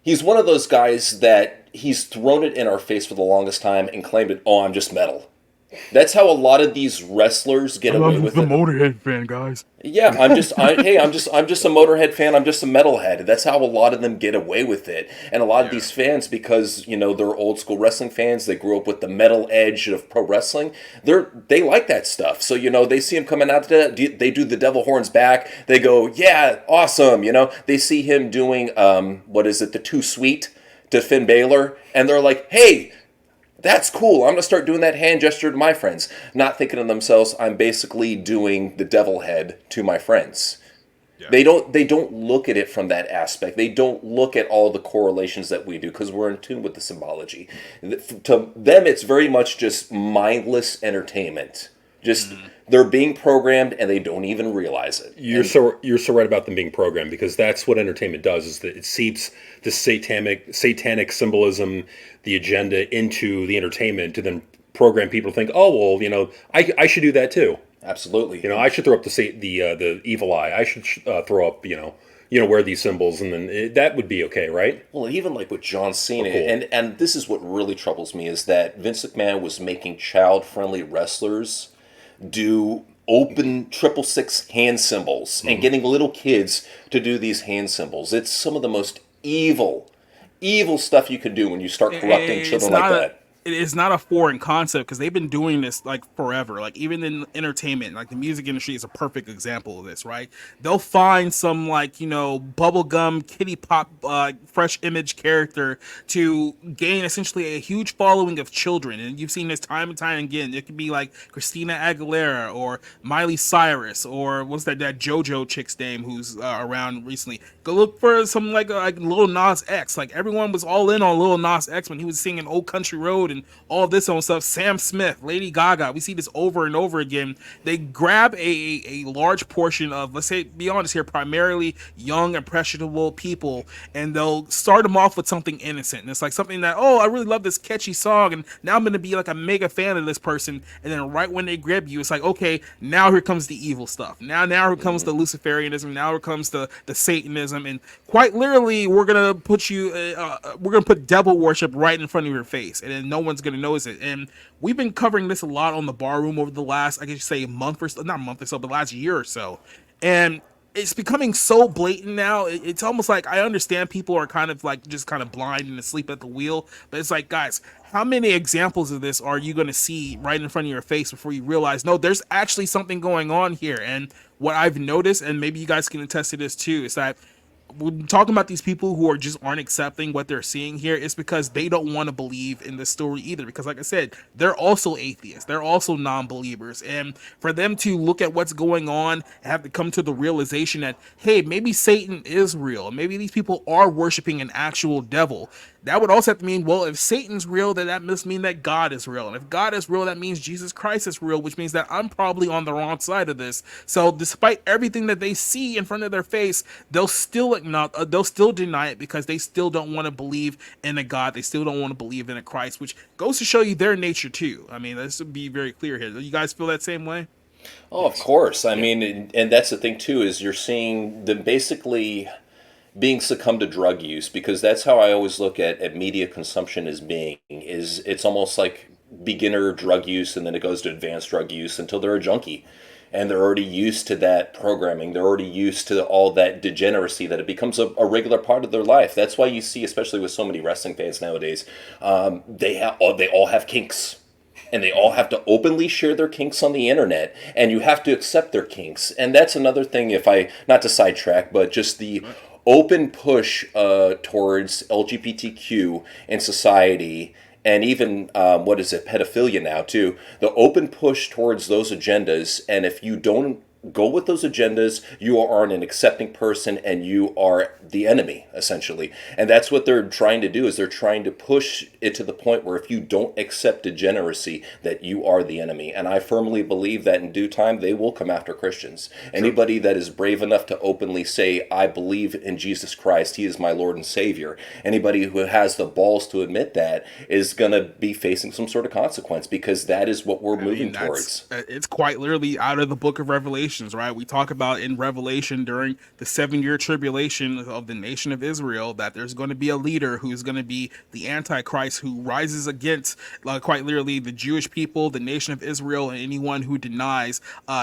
He's one of those guys that he's thrown it in our face for the longest time and claimed it, I'm just metal. That's how a lot of these wrestlers get away with it. I'm the Motorhead fan, guys. Yeah, I'm just a Motorhead fan. I'm just a metalhead. That's how a lot of them get away with it. And a lot of these fans, because they're old school wrestling fans, they grew up with the metal edge of pro wrestling. They like that stuff. So they see him coming out to they do the devil horns back. They go, yeah, awesome. They see him doing the Too Sweet to Finn Balor, and they're like, hey, that's cool. I'm going to start doing that hand gesture to my friends. Not thinking of themselves, I'm basically doing the devil head to my friends. Yeah. They don't look at it from that aspect. They don't look at all the correlations that we do because we're in tune with the symbology. To them, it's very much just mindless entertainment. Just they're being programmed and they don't even realize it. You're so right about them being programmed, because that's what entertainment does, is that it seeps the satanic symbolism, the agenda into the entertainment to then program people to think, oh, well, I should do that too. Absolutely. I should throw up the evil eye. I should throw up, wear these symbols, and then that would be okay, right? Well, even like with John Cena, cool. and this is what really troubles me, is that Vince McMahon was making child-friendly wrestlers do open 666 hand symbols and getting little kids to do these hand symbols. It's some of the most evil stuff you can do when you start corrupting children like that. It is not a foreign concept because they've been doing this forever. Even in entertainment, the music industry is a perfect example of this, right? They'll find some bubblegum kitty pop fresh image character to gain essentially a huge following of children, and you've seen this time and time again. It could be like Christina Aguilera or Miley Cyrus or what's that JoJo chick's name who's around recently. Go look for some like Lil Nas X. Everyone was all in on Lil Nas X when he was singing Old Country Road and all this on stuff. Sam Smith, Lady Gaga, we see this over and over again. They grab a large portion of, let's say, be honest here, primarily young, impressionable people, and they'll start them off with something innocent. And it's like something that, oh, I really love this catchy song, and now I'm going to be like a mega fan of this person. And then right when they grab you, it's like, okay, now here comes the evil stuff. Now here comes the Luciferianism. Now here comes the Satanism. And quite literally, we're going to put you, we're going to put devil worship right in front of your face, and then no one's going to notice it. And we've been covering this a lot on the Bar Room over the last, I guess say month or so, not month or so, but last year or so. And it's becoming so blatant now. It's almost like, I understand people are kind of like just kind of blind and asleep at the wheel, but it's like, guys, how many examples of this are you going to see right in front of your face before you realize, no, there's actually something going on here? And what I've noticed, and maybe you guys can attest to this too, is that we're talking about these people who aren't accepting what they're seeing here. It's because they don't want to believe in the story either, because like I said, they're also atheists, they're also non-believers, and for them to look at what's going on and have to come to the realization that, hey, maybe Satan is real, maybe these people are worshiping an actual devil, that would also have to mean, well, if Satan's real, then that must mean that God is real. And if God is real, that means Jesus Christ is real, which means that I'm probably on the wrong side of this. So despite everything that they see in front of their face, they'll still deny it, because they still don't want to believe in a God. They still don't want to believe in a Christ, which goes to show you their nature too. I mean, let's be very clear here. Do you guys feel that same way? Oh, of course. I mean, and that's the thing too, is you're seeing them basically being succumbed to drug use, because that's how I always look at media consumption as being, is it's almost like beginner drug use, and then it goes to advanced drug use until they're a junkie, and they're already used to that programming. They're already used to all that degeneracy, that it becomes a regular part of their life. That's why you see, especially with so many wrestling fans nowadays, they all have kinks. And they all have to openly share their kinks on the internet, and you have to accept their kinks. And that's another thing, not to sidetrack, but just the open push towards LGBTQ in society, and even pedophilia now too. The open push towards those agendas, and if you don't go with those agendas, you aren't an accepting person, and you are the enemy, essentially. And that's what they're trying to do, is they're trying to push it to the point where if you don't accept degeneracy, that you are the enemy. And I firmly believe that in due time, they will come after Christians. Anybody that is brave enough to openly say, I believe in Jesus Christ, he is my Lord and Savior, anybody who has the balls to admit that is going to be facing some sort of consequence, because that is what we're moving towards. It's quite literally out of the book of Revelation. Right, we talk about in Revelation during the 7-year tribulation of the nation of Israel that there's going to be a leader who is going to be the Antichrist, who rises against quite literally the Jewish people, the nation of Israel, and anyone who denies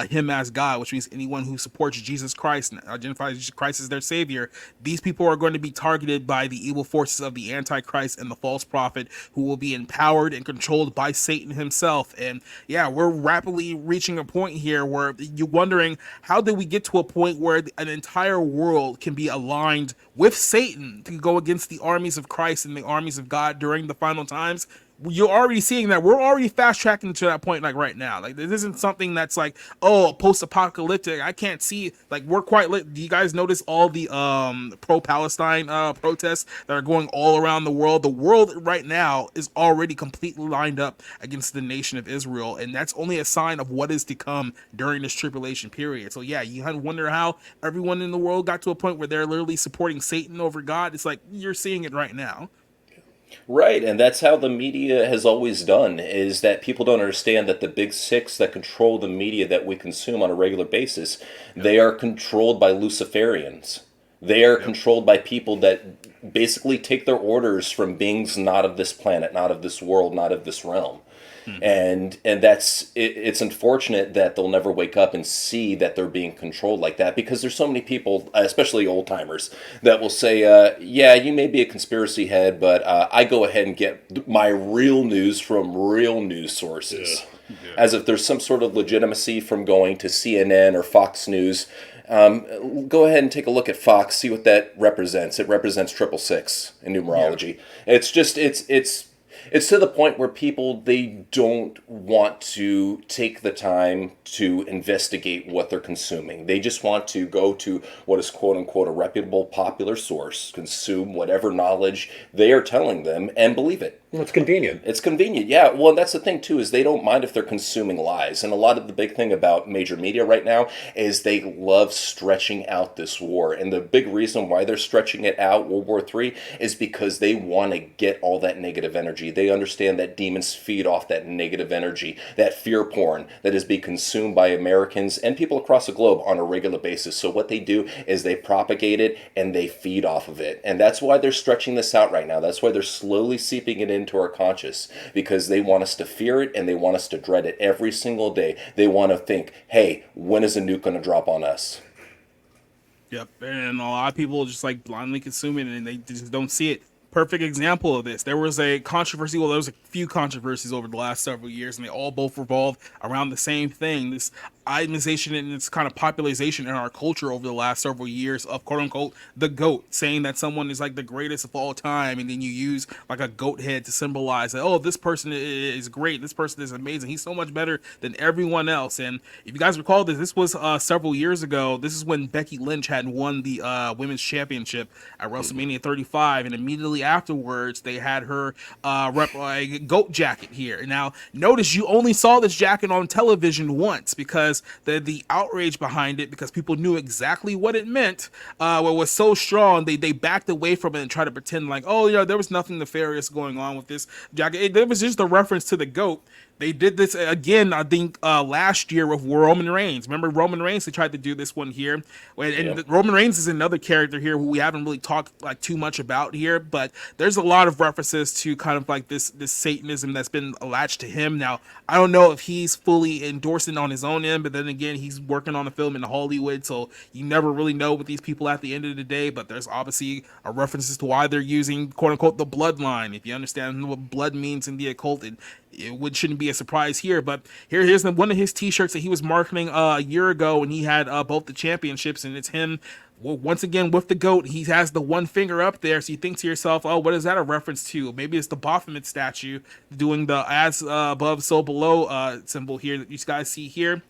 him as God, which means anyone who supports Jesus Christ and identifies Jesus Christ as their Savior. These people are going to be targeted by the evil forces of the Antichrist and the false prophet, who will be empowered and controlled by Satan himself. And yeah, we're rapidly reaching a point here where you wonder, how did we get to a point where an entire world can be aligned with Satan to go against the armies of Christ and the armies of God during the final times? You're already seeing that. We're already fast tracking to that point, like right now. Like, this isn't something that's like, oh, post-apocalyptic. I can't see, like, we're quite lit. Do you guys notice all the pro-Palestine protests that are going all around the world? The world right now is already completely lined up against the nation of Israel, and that's only a sign of what is to come during this tribulation period. So yeah, you wonder how everyone in the world got to a point where they're literally supporting Satan over God. It's like, you're seeing it right now. Right, and that's how the media has always done, is that people don't understand that the big six that control the media that we consume on a regular basis, they are controlled by Luciferians. They are controlled by people that basically take their orders from beings not of this planet, not of this world, not of this realm. And that's it's unfortunate that they'll never wake up and see that they're being controlled like that, because there's so many people, especially old timers, that will say, yeah, you may be a conspiracy head, but I go ahead and get my real news from real news sources. Yeah. As if there's some sort of legitimacy from going to CNN or Fox News. Go ahead and take a look at Fox, see what that represents. It represents 666 in numerology. Yeah. It's just, it's to the point where people, they don't want to take the time to investigate what they're consuming. They just want to go to what is quote-unquote a reputable popular source, consume whatever knowledge they are telling them, and believe it. Well, it's convenient. It's convenient, yeah. Well, and that's the thing, too, is they don't mind if they're consuming lies. And a lot of the big thing about major media right now is they love stretching out this war. And the big reason why they're stretching it out, World War III, is because they want to get all that negative energy. They understand that demons feed off that negative energy, that fear porn that is being consumed by Americans and people across the globe on a regular basis. So what they do is they propagate it and they feed off of it. And that's why they're stretching this out right now. That's why they're slowly seeping it into our conscious, because they want us to fear it and they want us to dread it every single day. They want to think, hey, when is a nuke going to drop on us? Yep, and a lot of people just like blindly consume it and they just don't see it. Perfect example of this. There was a controversy. Well, there was a few controversies over the last several years, and they all both revolved around the same thing: this itemization and this kind of popularization in our culture over the last several years of "quote unquote" the goat, saying that someone is like the greatest of all time, and then you use like a goat head to symbolize that, oh, this person is great, this person is amazing, he's so much better than everyone else. And if you guys recall this was several years ago. This is when Becky Lynch had won the women's championship at WrestleMania 35, and immediately afterwards they had her rep a goat jacket here. Now notice you only saw this jacket on television once, because the outrage behind it, because people knew exactly what it meant, was so strong they backed away from it and tried to pretend like, oh, there was nothing nefarious going on with this jacket. It was just a reference to the goat. They did this again, I think, last year with Roman Reigns. Remember Roman Reigns? They tried to do this one here. And Roman Reigns is another character here who we haven't really talked like too much about here, but there's a lot of references to kind of like this Satanism that's been latched to him. Now, I don't know if he's fully endorsing on his own end, but then again, he's working on a film in Hollywood, so you never really know with these people at the end of the day. But there's obviously a references to why they're using quote unquote the bloodline. If you understand what blood means in the occult, it shouldn't be a surprise here. But here's one of his t-shirts that he was marketing a year ago, and he had both the championships, and it's him once again with the goat. He has the one finger up there, so you think to yourself, oh, what is that a reference to? Maybe it's the Baphomet statue doing the as above so below symbol here that you guys see here.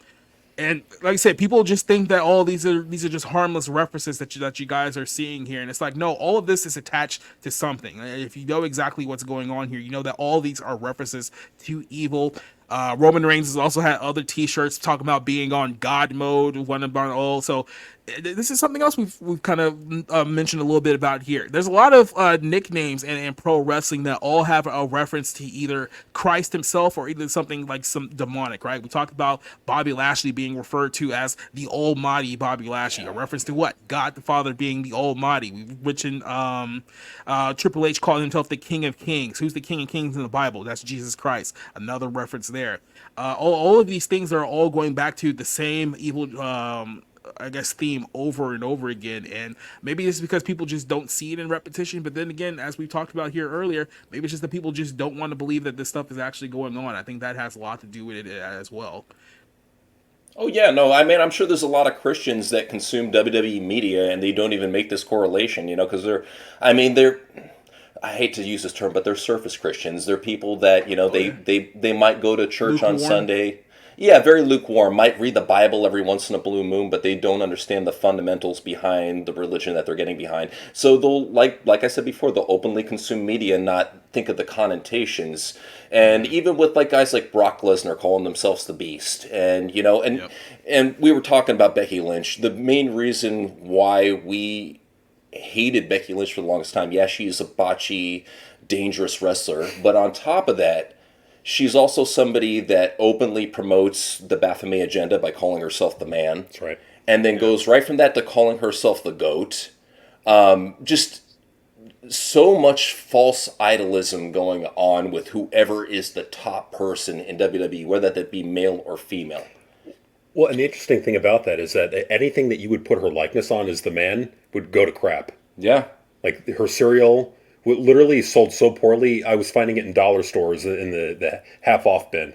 And like I said, people just think that all these are just harmless references that you guys are seeing here, and it's like, no, all of this is attached to something. If you know exactly what's going on here, you know that all these are references to evil. Roman Reigns has also had other t-shirts talking about being on God mode, one about all. So this is something else we've kind of mentioned a little bit about here. There's a lot of nicknames in pro wrestling that all have a reference to either Christ himself or either something like some demonic, right? We talked about Bobby Lashley being referred to as the Almighty Bobby Lashley, a reference to what? God the Father being the Almighty. We've mentioned Triple H calling himself the King of Kings. Who's the King of Kings in the Bible? That's Jesus Christ. Another reference there. All of these things are all going back to the same evil theme over and over again. And maybe it's because people just don't see it in repetition. But then again, as we talked about here earlier, maybe it's just that people just don't want to believe that this stuff is actually going on. I think that has a lot to do with it as well. Oh, yeah, no, I mean, I'm sure there's a lot of Christians that consume WWE media and they don't even make this correlation, because they're, I hate to use this term, but they're surface Christians. They're people that, they might go to church on Sunday. Yeah, very lukewarm. Might read the Bible every once in a blue moon, but they don't understand the fundamentals behind the religion that they're getting behind. So they'll, like I said before, they'll openly consume media and not think of the connotations. And even with like guys like Brock Lesnar calling themselves the Beast, and and we were talking about Becky Lynch. The main reason why we hated Becky Lynch for the longest time, yeah, she's a botchy, dangerous wrestler, but on top of that, she's also somebody that openly promotes the Baphomet agenda by calling herself the Man. That's right. And then goes right from that to calling herself the Goat. Just so much false idolism going on with whoever is the top person in WWE, whether that be male or female. Well, and the interesting thing about that is that anything that you would put her likeness on as the Man would go to crap. Yeah. Like her cereal literally sold so poorly, I was finding it in dollar stores in the half-off bin.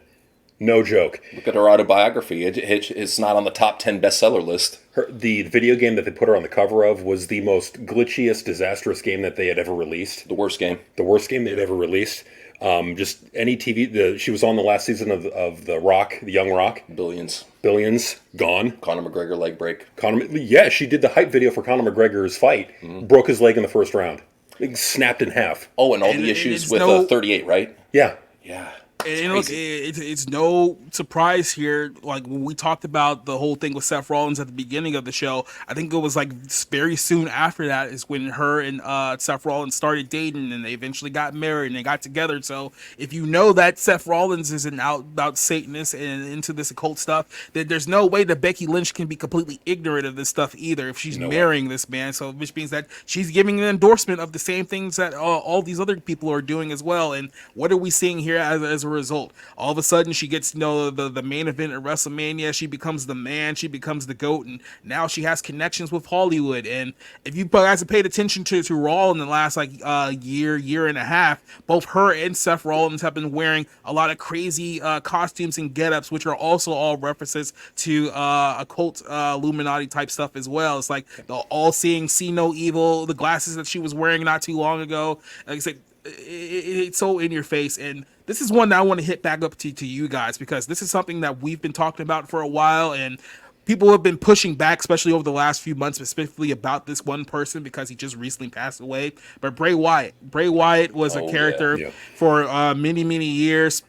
No joke. Look at her autobiography. It's not on the top 10 bestseller list. The video game that they put her on the cover of was the most glitchiest, disastrous game that they had ever released. The worst game. The worst game they'd ever released. Just any TV. She was on the last season of The Rock, The Young Rock. Billions. Gone. Conor McGregor leg break. Yeah, she did the hype video for Conor McGregor's fight. Mm-hmm. Broke his leg in the first round. It snapped in half. Oh, and all the issues with 38, right? Yeah. Yeah. And look, it's no surprise here. Like when we talked about the whole thing with Seth Rollins at the beginning of the show, I think it was like very soon after that is when her and Seth Rollins started dating, and they eventually got married and they got together. So if you know that Seth Rollins is an out Satanist and into this occult stuff, then there's no way that Becky Lynch can be completely ignorant of this stuff either if she's marrying this man. So which means that she's giving an endorsement of the same things that all these other people are doing as well. And what are we seeing here as a result? All of a sudden she gets the main event at WrestleMania. She becomes the man, she becomes the GOAT, and now she has connections with Hollywood. And if you guys have paid attention to Raw in the last year and a half, both her and Seth Rollins have been wearing a lot of crazy costumes and get-ups, which are also all references to occult Illuminati type stuff as well. It's like the all-seeing, see no evil, the glasses that she was wearing not too long ago. Like I said, it's so in your face. And this is one that I want to hit back up to you guys, because this is something that we've been talking about for a while, and people have been pushing back, especially over the last few months, specifically about this one person because he just recently passed away. But Bray Wyatt was a character for many years.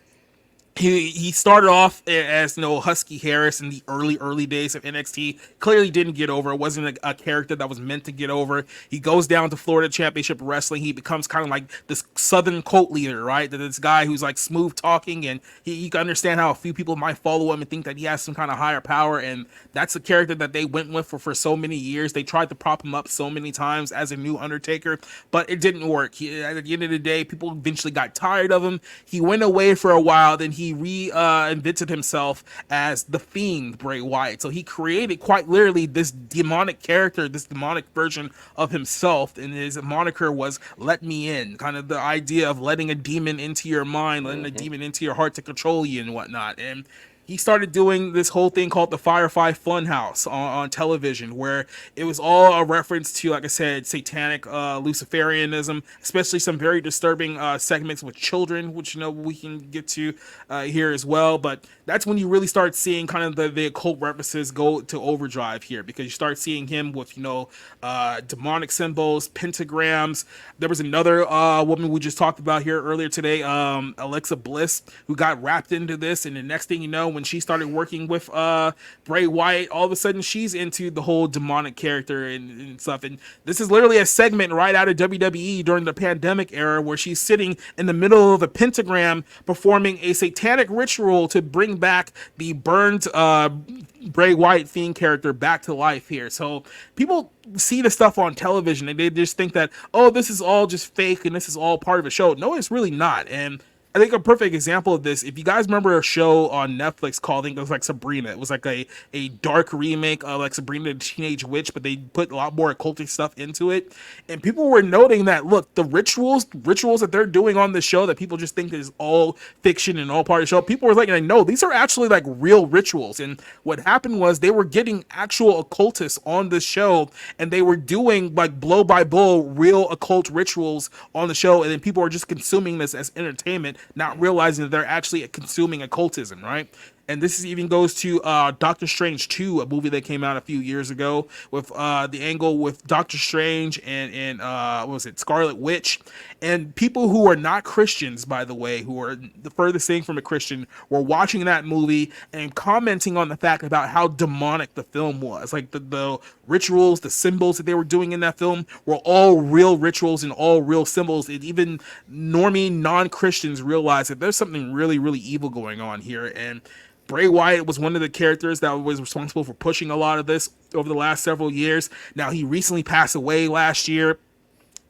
He started off as Husky Harris in the early days of NXT. Clearly didn't get over. It wasn't a character that was meant to get over. He goes down to Florida Championship Wrestling. He becomes kind of like this Southern cult leader, right? This guy who's like smooth talking, and he can understand how a few people might follow him and think that he has some kind of higher power. And that's the character that they went with for so many years. They tried to prop him up so many times as a new Undertaker, but it didn't work. At the end of the day, people eventually got tired of him. He went away for a while. Then he reinvented himself as the Fiend Bray Wyatt. So he created quite literally this demonic character, this demonic version of himself, and his moniker was "Let Me In." Kind of the idea of letting a demon into your mind, letting a demon into your heart to control you and whatnot. And he started doing this whole thing called the Firefly Funhouse on television, where it was all a reference to, like I said, satanic Luciferianism, especially some very disturbing segments with children, which we can get to here as well. But that's when you really start seeing kind of the occult references go to overdrive here, because you start seeing him with demonic symbols, pentagrams. There was another woman we just talked about here earlier today, Alexa Bliss, who got wrapped into this, and the next thing you know, when she started working with Bray Wyatt, all of a sudden she's into the whole demonic character and stuff. And this is literally a segment right out of WWE during the pandemic era, where she's sitting in the middle of a pentagram performing a satanic ritual to bring back the burned Bray Wyatt Fiend character back to life here. So people see the stuff on television and they just think that, oh, this is all just fake and this is all part of a show. No, it's really not. And I think a perfect example of this, if you guys remember a show on Netflix called, I think it was like Sabrina. It was like a dark remake of like Sabrina the Teenage Witch, but they put a lot more occultic stuff into it. And people were noting that, look, the rituals that they're doing on the show that people just think is all fiction and all part of the show, people were like, no, these are actually like real rituals. And what happened was they were getting actual occultists on the show, and they were doing like blow by blow real occult rituals on the show. And then people were just consuming this as entertainment, not realizing that they're actually consuming occultism, right? And this even goes to Doctor Strange 2, a movie that came out a few years ago with the angle with Doctor Strange and what was it, Scarlet Witch. And people who are not Christians, by the way, who are the furthest thing from a Christian, were watching that movie and commenting on the fact about how demonic the film was. Like the rituals, the symbols that they were doing in that film were all real rituals and all real symbols. And even normie non-Christians realized that there's something really, really evil going on here. And Bray Wyatt was one of the characters that was responsible for pushing a lot of this over the last several years. Now, he recently passed away last year.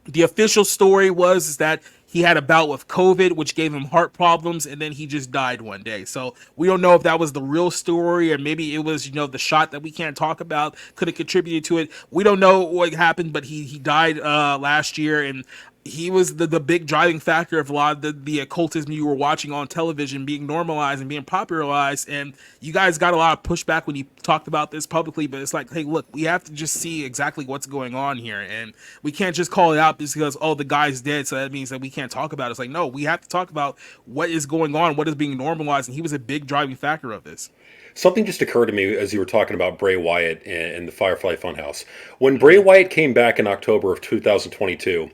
The official story was that he had a bout with COVID, which gave him heart problems, and then he just died one day. So we don't know if that was the real story, or maybe it was, the shot that we can't talk about could have contributed to it. We don't know what happened, but he died last year, and he was the big driving factor of a lot of the occultism you were watching on television being normalized and being popularized. And you guys got a lot of pushback when you talked about this publicly, but it's like, hey, look, we have to just see exactly what's going on here. And we can't just call it out just because, oh, the guy's dead, so that means that we can't talk about it. It's like, no, we have to talk about what is going on, what is being normalized. And he was a big driving factor of this. Something just occurred to me as you were talking about Bray Wyatt and the Firefly Funhouse. When Bray Wyatt came back in October of 2022,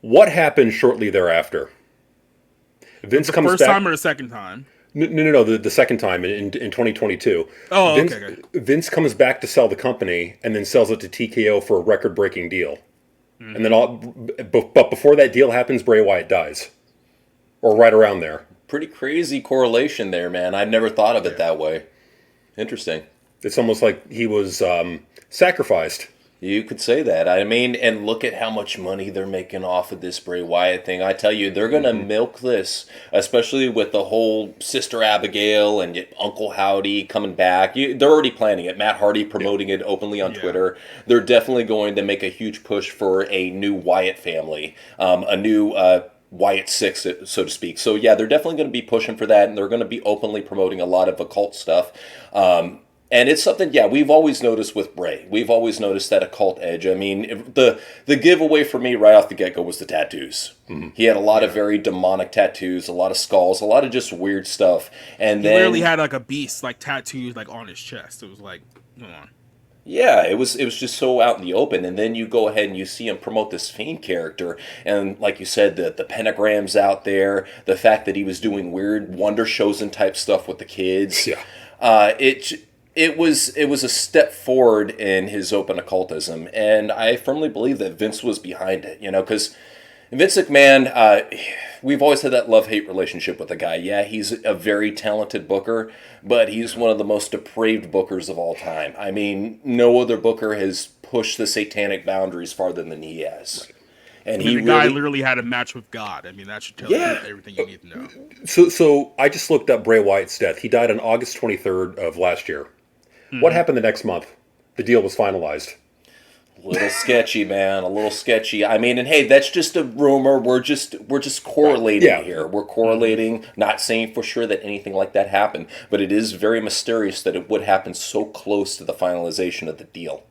What happened shortly thereafter? Vince The comes first back. time or the second time? No. The second time in 2022. Oh, Vince, okay. Vince comes back to sell the company and then sells it to TKO for a record-breaking deal. And then but before that deal happens, Bray Wyatt dies, or right around there. Pretty crazy correlation there, man. I've never thought of it that way. Interesting. It's almost like he was sacrificed. You could say that. I mean, and look at how much money they're making off of this Bray Wyatt thing. I tell you, they're going to milk this, especially with the whole Sister Abigail and Uncle Howdy coming back. They're already planning it. Matt Hardy promoting it openly on Twitter. They're definitely going to make a huge push for a new Wyatt family, a new Wyatt Six, so to speak. So, yeah, they're definitely going to be pushing for that, and they're going to be openly promoting a lot of occult stuff. And it's something, we've always noticed with Bray. We've always noticed that occult edge. I mean, the giveaway for me right off the get-go was the tattoos. He had a lot of very demonic tattoos, a lot of skulls, a lot of just weird stuff. And He then literally had like a beast like tattooed like on his chest. It was like, come on. yeah, it was just so out in the open. And then you go ahead and you see him promote this Fiend character. And like you said, the pentagrams out there, the fact that he was doing weird Wonder Chosen type stuff with the kids. Yeah. It was a step forward in his open occultism, and I firmly believe that Vince was behind it, because Vince McMahon, we've always had that love-hate relationship with the guy. Yeah, he's a very talented booker, but he's one of the most depraved bookers of all time. I mean, no other booker has pushed the satanic boundaries farther than he has. Right. And the guy literally had a match with God. I mean, that should tell you everything you need to know. So I just looked up Bray Wyatt's death. He died on August 23rd of last year. What happened the next month? The deal was finalized. A little sketchy, man. A little sketchy. I mean, and hey, that's just a rumor. We're just correlating here. We're correlating, not saying for sure that anything like that happened, but it is very mysterious that it would happen so close to the finalization of the deal.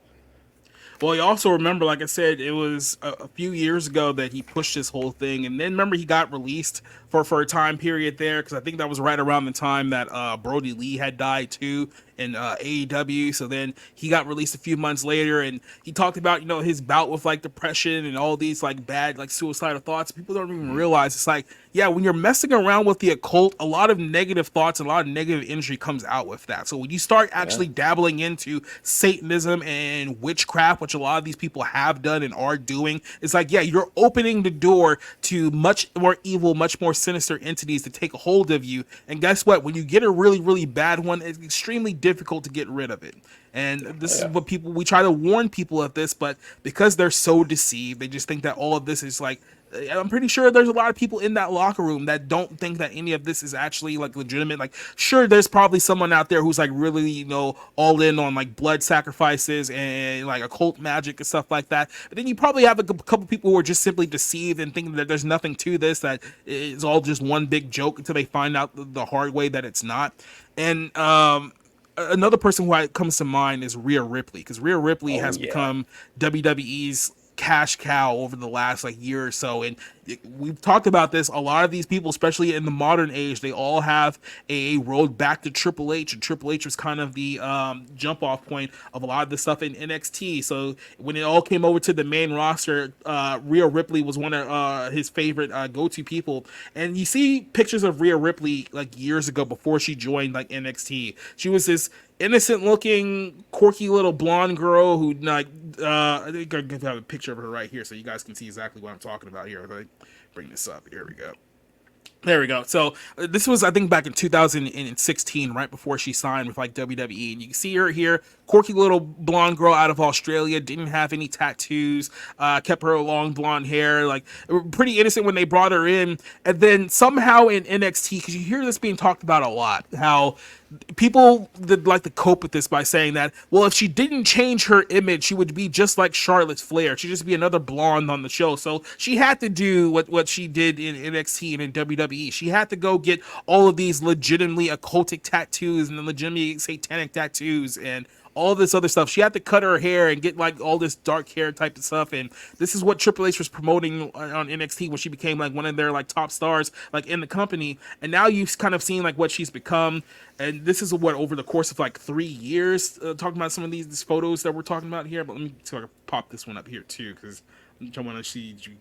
Well, you also remember, like I said, it was a few years ago that he pushed this whole thing. And then remember he got released for a time period there, because I think that was right around the time that Brody Lee had died too in AEW. So then he got released a few months later, and he talked about, his bout with like depression and all these like bad like suicidal thoughts. People don't even realize it's like, when you're messing around with the occult, a lot of negative thoughts and a lot of negative energy comes out with that. So when you start actually dabbling into Satanism and witchcraft, which a lot of these people have done and are doing, it's like, you're opening the door to much more evil, much more sinister entities to take a hold of you. And guess what? When you get a really, really bad one, it's extremely difficult to get rid of it. And this is what we try to warn people of this, but because they're so deceived, they just think that all of this is like, I'm pretty sure there's a lot of people in that locker room that don't think that any of this is actually like legitimate. Like, sure, there's probably someone out there who's like really, all in on like blood sacrifices and like occult magic and stuff like that. But then you probably have a couple people who are just simply deceived and thinking that there's nothing to this, that it's all just one big joke until they find out the hard way that it's not. And another person who comes to mind is Rhea Ripley, because Rhea Ripley has become WWE's cash cow over the last like year or so, and we've talked about this. A lot of these people, especially in the modern age, they all have a road back to Triple H, and Triple H was kind of the jump off point of a lot of the stuff in NXT. So when it all came over to the main roster, Rhea Ripley was one of his favorite go-to people. And you see pictures of Rhea Ripley like years ago before she joined like NXT. She was this innocent looking quirky little blonde girl who like I think I have a picture of her right here so you guys can see exactly what I'm talking about here. Like, bring this up. Here we go. There we go. So this was, I think, back in 2016, right before she signed with like WWE. And you can see her here, quirky little blonde girl out of Australia, didn't have any tattoos, kept her long blonde hair, like pretty innocent when they brought her in. And then somehow in NXT, because you hear this being talked about a lot, how people did like to cope with this by saying that, well, if she didn't change her image, she would be just like Charlotte Flair. She'd just be another blonde on the show. So she had to do what she did in NXT and in WWE. She had to go get all of these legitimately occultic tattoos and the legitimately satanic tattoos and all this other stuff. She had to cut her hair and get like all this dark hair type of stuff. And this is what Triple H was promoting on NXT when she became like one of their like top stars like in the company. And now you've kind of seen like what she's become. And this is what over the course of like 3 years, talking about some of these photos that we're talking about here. But let me sort of pop this one up here too, because I want to see you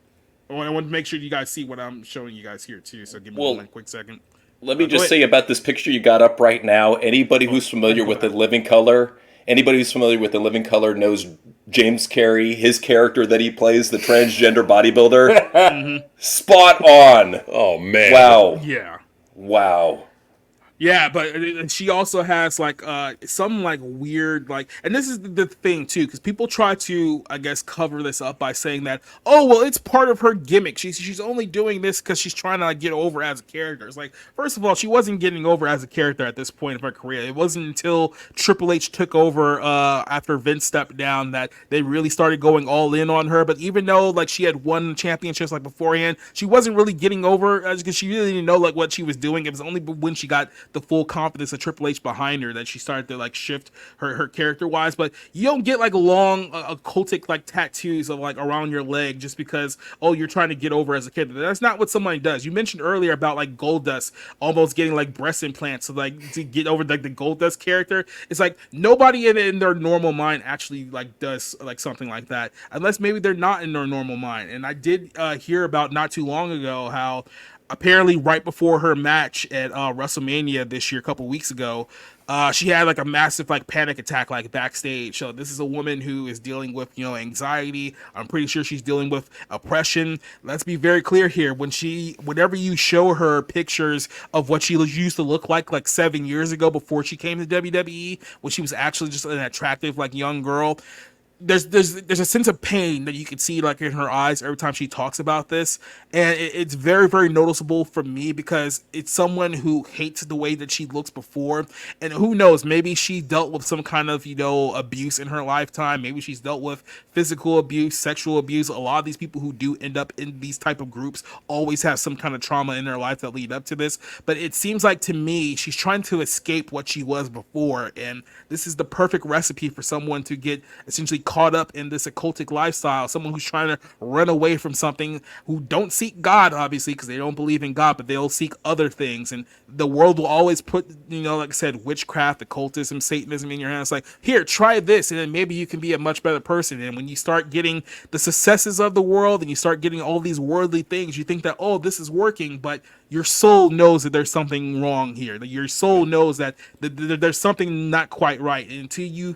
I want to make sure you guys see what I'm showing you guys here too. So give me one quick second. Let me just say about this picture you got up right now. Anybody who's familiar with The Living Color, knows James Carey, his character that he plays, the transgender bodybuilder. Spot on. Oh man! Wow. Yeah. Wow. Yeah, but she also has like some like weird like, and this is the thing too, because people try to, I guess, cover this up by saying that, oh well, it's part of her gimmick. She's only doing this because she's trying to like get over as a character. It's like, first of all, she wasn't getting over as a character at this point of her career. It wasn't until Triple H took over after Vince stepped down that they really started going all in on her. But even though like she had won championships like beforehand, she wasn't really getting over because she really didn't know like what she was doing. It was only when she got the full confidence of Triple H behind her that she started to like shift her character wise. But you don't get like long occultic like tattoos of like around your leg just because, oh, you're trying to get over as a character. That's not what somebody does. You mentioned earlier about like Goldust almost getting like breast implants to get over like the Goldust character. It's like nobody in their normal mind actually like does like something like that unless maybe they're not in their normal mind. And I did hear about not too long ago how apparently right before her match at WrestleMania this year, a couple weeks ago, she had like a massive like panic attack like backstage. So this is a woman who is dealing with, anxiety. I'm pretty sure she's dealing with oppression. Let's be very clear here. Whenever you show her pictures of what she used to look like 7 years ago before she came to WWE, when she was actually just an attractive like young girl, there's a sense of pain that you can see like in her eyes every time she talks about this, and it's very, very noticeable for me because it's someone who hates the way that she looks before, and who knows, maybe she dealt with some kind of abuse in her lifetime. Maybe she's dealt with physical abuse, sexual abuse. A lot of these people who do end up in these type of groups always have some kind of trauma in their life that lead up to this. But it seems like to me she's trying to escape what she was before, and this is the perfect recipe for someone to get essentially caught up in this occultic lifestyle. Someone who's trying to run away from something, who don't seek God, obviously, because they don't believe in God, but they'll seek other things. And the world will always put, like I said, witchcraft, occultism, Satanism in your hands. Like, here, try this, and then maybe you can be a much better person. And when you start getting the successes of the world and you start getting all these worldly things, you think that, oh, this is working, but your soul knows that there's something wrong here. That your soul knows that there's something not quite right. And until you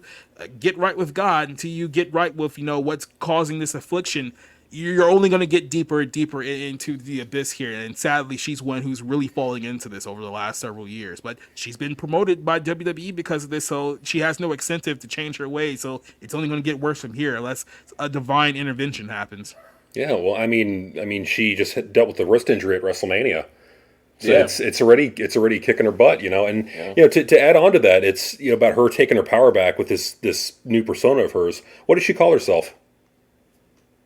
get right with God, until you get right with what's causing this affliction, you're only going to get deeper and deeper into the abyss here. And sadly, she's one who's really falling into this over the last several years. But she's been promoted by WWE because of this, so she has no incentive to change her ways. So it's only going to get worse from here unless a divine intervention happens. Yeah, well, I mean, she just dealt with the wrist injury at WrestleMania. So yeah. it's already kicking her butt, and to add on to that, it's about her taking her power back with this new persona of hers. What does she call herself?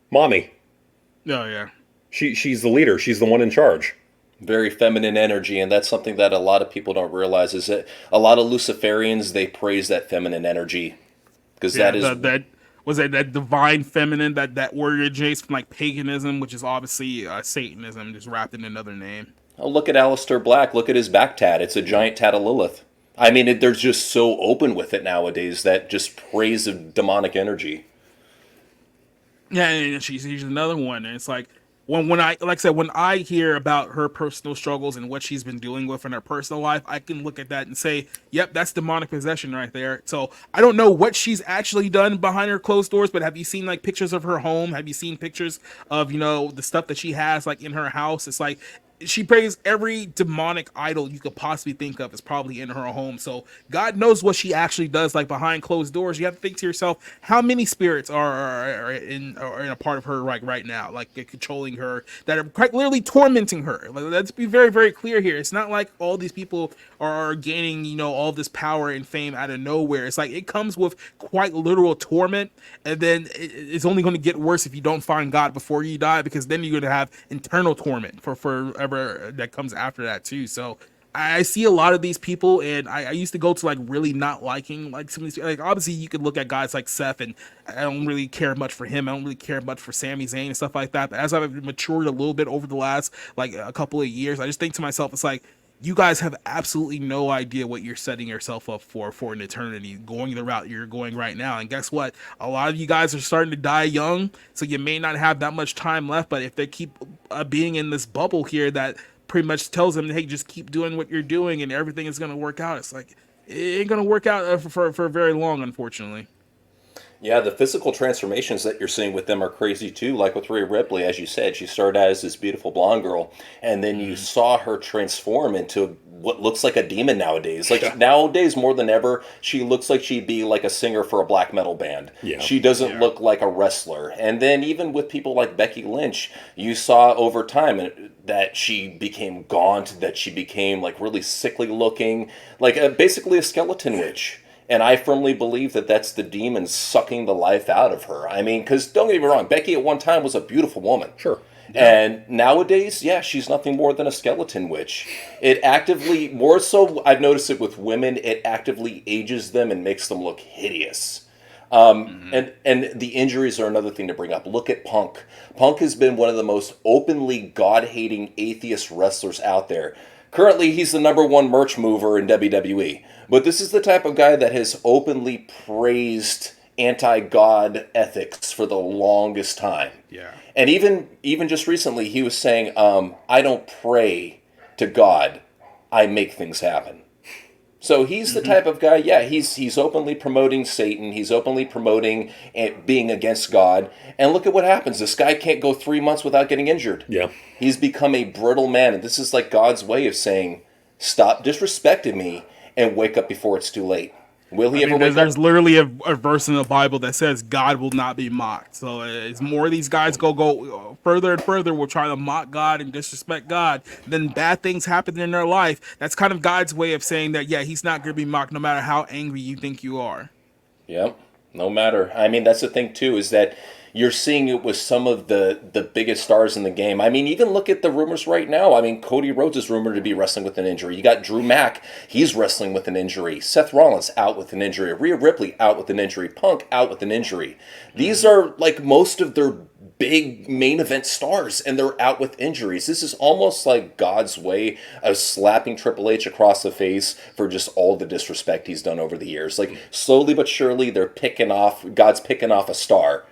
Mommy. Oh yeah. She's the leader. She's the one in charge. Very feminine energy, and that's something that a lot of people don't realize. Is that a lot of Luciferians, they praise that feminine energy because that divine feminine, that word originates from like paganism, which is obviously Satanism, just wrapped in another name. Oh, look at Aleister Black. Look at his back tat. It's a giant tat of Lilith. I mean, they're just so open with it nowadays, that just praise of demonic energy. Yeah, and she's another one. And it's like when I hear about her personal struggles and what she's been dealing with in her personal life, I can look at that and say, yep, that's demonic possession right there. So I don't know what she's actually done behind her closed doors, but have you seen like pictures of her home? Have you seen pictures of, the stuff that she has like in her house? It's like she prays every demonic idol you could possibly think of is probably in her home. So God knows what she actually does, like behind closed doors. You have to think to yourself, how many spirits are in a part of her right now, like controlling her, that are quite literally tormenting her. Like, let's be very, very clear here. It's not like all these people are gaining, all this power and fame out of nowhere. It's like it comes with quite literal torment, and then it's only going to get worse if you don't find God before you die, because then you're going to have internal torment for forever that comes after that too. So I see a lot of these people, and I used to go to like really not liking like some of these, like obviously you could look at guys like Seth, and I don't really care much for him. I don't really care much for Sami Zayn and stuff like that. But as I've matured a little bit over the last like a couple of years, I just think to myself, it's like, you guys have absolutely no idea what you're setting yourself up for an eternity, going the route you're going right now. And guess what? A lot of you guys are starting to die young, so you may not have that much time left. But if they keep being in this bubble here that pretty much tells them, hey, just keep doing what you're doing and everything is going to work out, it's like, it ain't going to work out for very long, unfortunately. Yeah, the physical transformations that you're seeing with them are crazy too. Like with Rhea Ripley, as you said, she started out as this beautiful blonde girl, and then you saw her transform into what looks like a demon nowadays. Like nowadays, more than ever, she looks like she'd be like a singer for a black metal band. Yeah. She doesn't look like a wrestler. And then even with people like Becky Lynch, you saw over time that she became gaunt, that she became like really sickly looking, like basically a skeleton witch. And I firmly believe that that's the demon sucking the life out of her. I mean, because don't get me wrong, Becky at one time was a beautiful woman. Sure. Yeah. And nowadays, yeah, she's nothing more than a skeleton witch. It actively, more so, I've noticed it with women, it actively ages them and makes them look hideous. And the injuries are another thing to bring up. Look at Punk. Punk has been one of the most openly God-hating atheist wrestlers out there. Currently, he's the #1 merch mover in WWE. But this is the type of guy that has openly praised anti-God ethics for the longest time. Yeah. And even just recently, he was saying, I don't pray to God, I make things happen. So he's the type of guy, yeah, he's openly promoting Satan. He's openly promoting being against God. And look at what happens. This guy can't go 3 months without getting injured. Yeah. He's become a brittle man. And this is like God's way of saying, stop disrespecting me and wake up before it's too late. Will he ever wake up? There's literally a verse in the Bible that says God will not be mocked. So as more of these guys go further and further, will try to mock God and disrespect God, then bad things happen in their life. That's kind of God's way of saying that, yeah, he's not going to be mocked no matter how angry you think you are. Yep, no matter. I mean, that's the thing, too, is that you're seeing it with some of the biggest stars in the game. I mean, even look at the rumors right now. I mean, Cody Rhodes is rumored to be wrestling with an injury. You got Drew Mack. He's wrestling with an injury. Seth Rollins out with an injury. Rhea Ripley out with an injury. Punk out with an injury. These are like most of their big main event stars, and they're out with injuries. This is almost like God's way of slapping Triple H across the face for just all the disrespect he's done over the years. Like, slowly but surely, God's picking off a star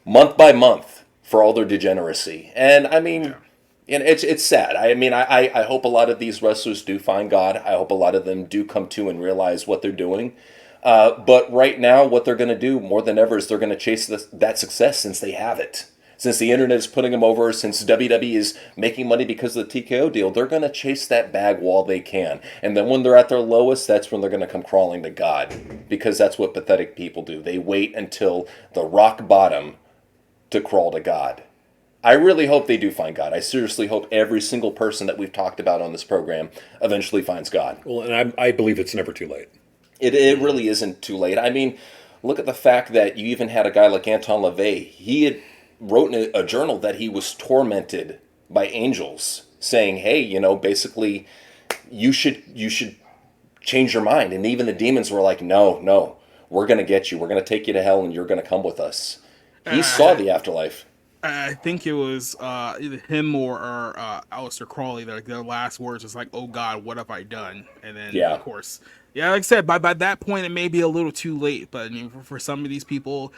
month by month for all their degeneracy. And I mean, it's sad. I mean, I hope a lot of these wrestlers do find God. I hope a lot of them do come to and realize what they're doing. But right now, what they're going to do more than ever is they're going to chase that success since they have it. Since the internet is putting them over, since WWE is making money because of the TKO deal, they're going to chase that bag while they can. And then when they're at their lowest, that's when they're going to come crawling to God. Because that's what pathetic people do. They wait until the rock bottom to crawl to God. I really hope they do find God. I seriously hope every single person that we've talked about on this program eventually finds God. Well, and I believe it's never too late. It really isn't too late. I mean, look at the fact that you even had a guy like Anton LaVey. He had wrote in a journal that he was tormented by angels saying, hey, basically you should change your mind. And even the demons were like, no, we're going to get you. We're going to take you to hell and you're going to come with us. He saw the afterlife. I think it was either him or Aleister Crowley. Their last words was like, "Oh God, what have I done?" And then, of course, like I said, by that point, it may be a little too late. But I mean, for some of these people,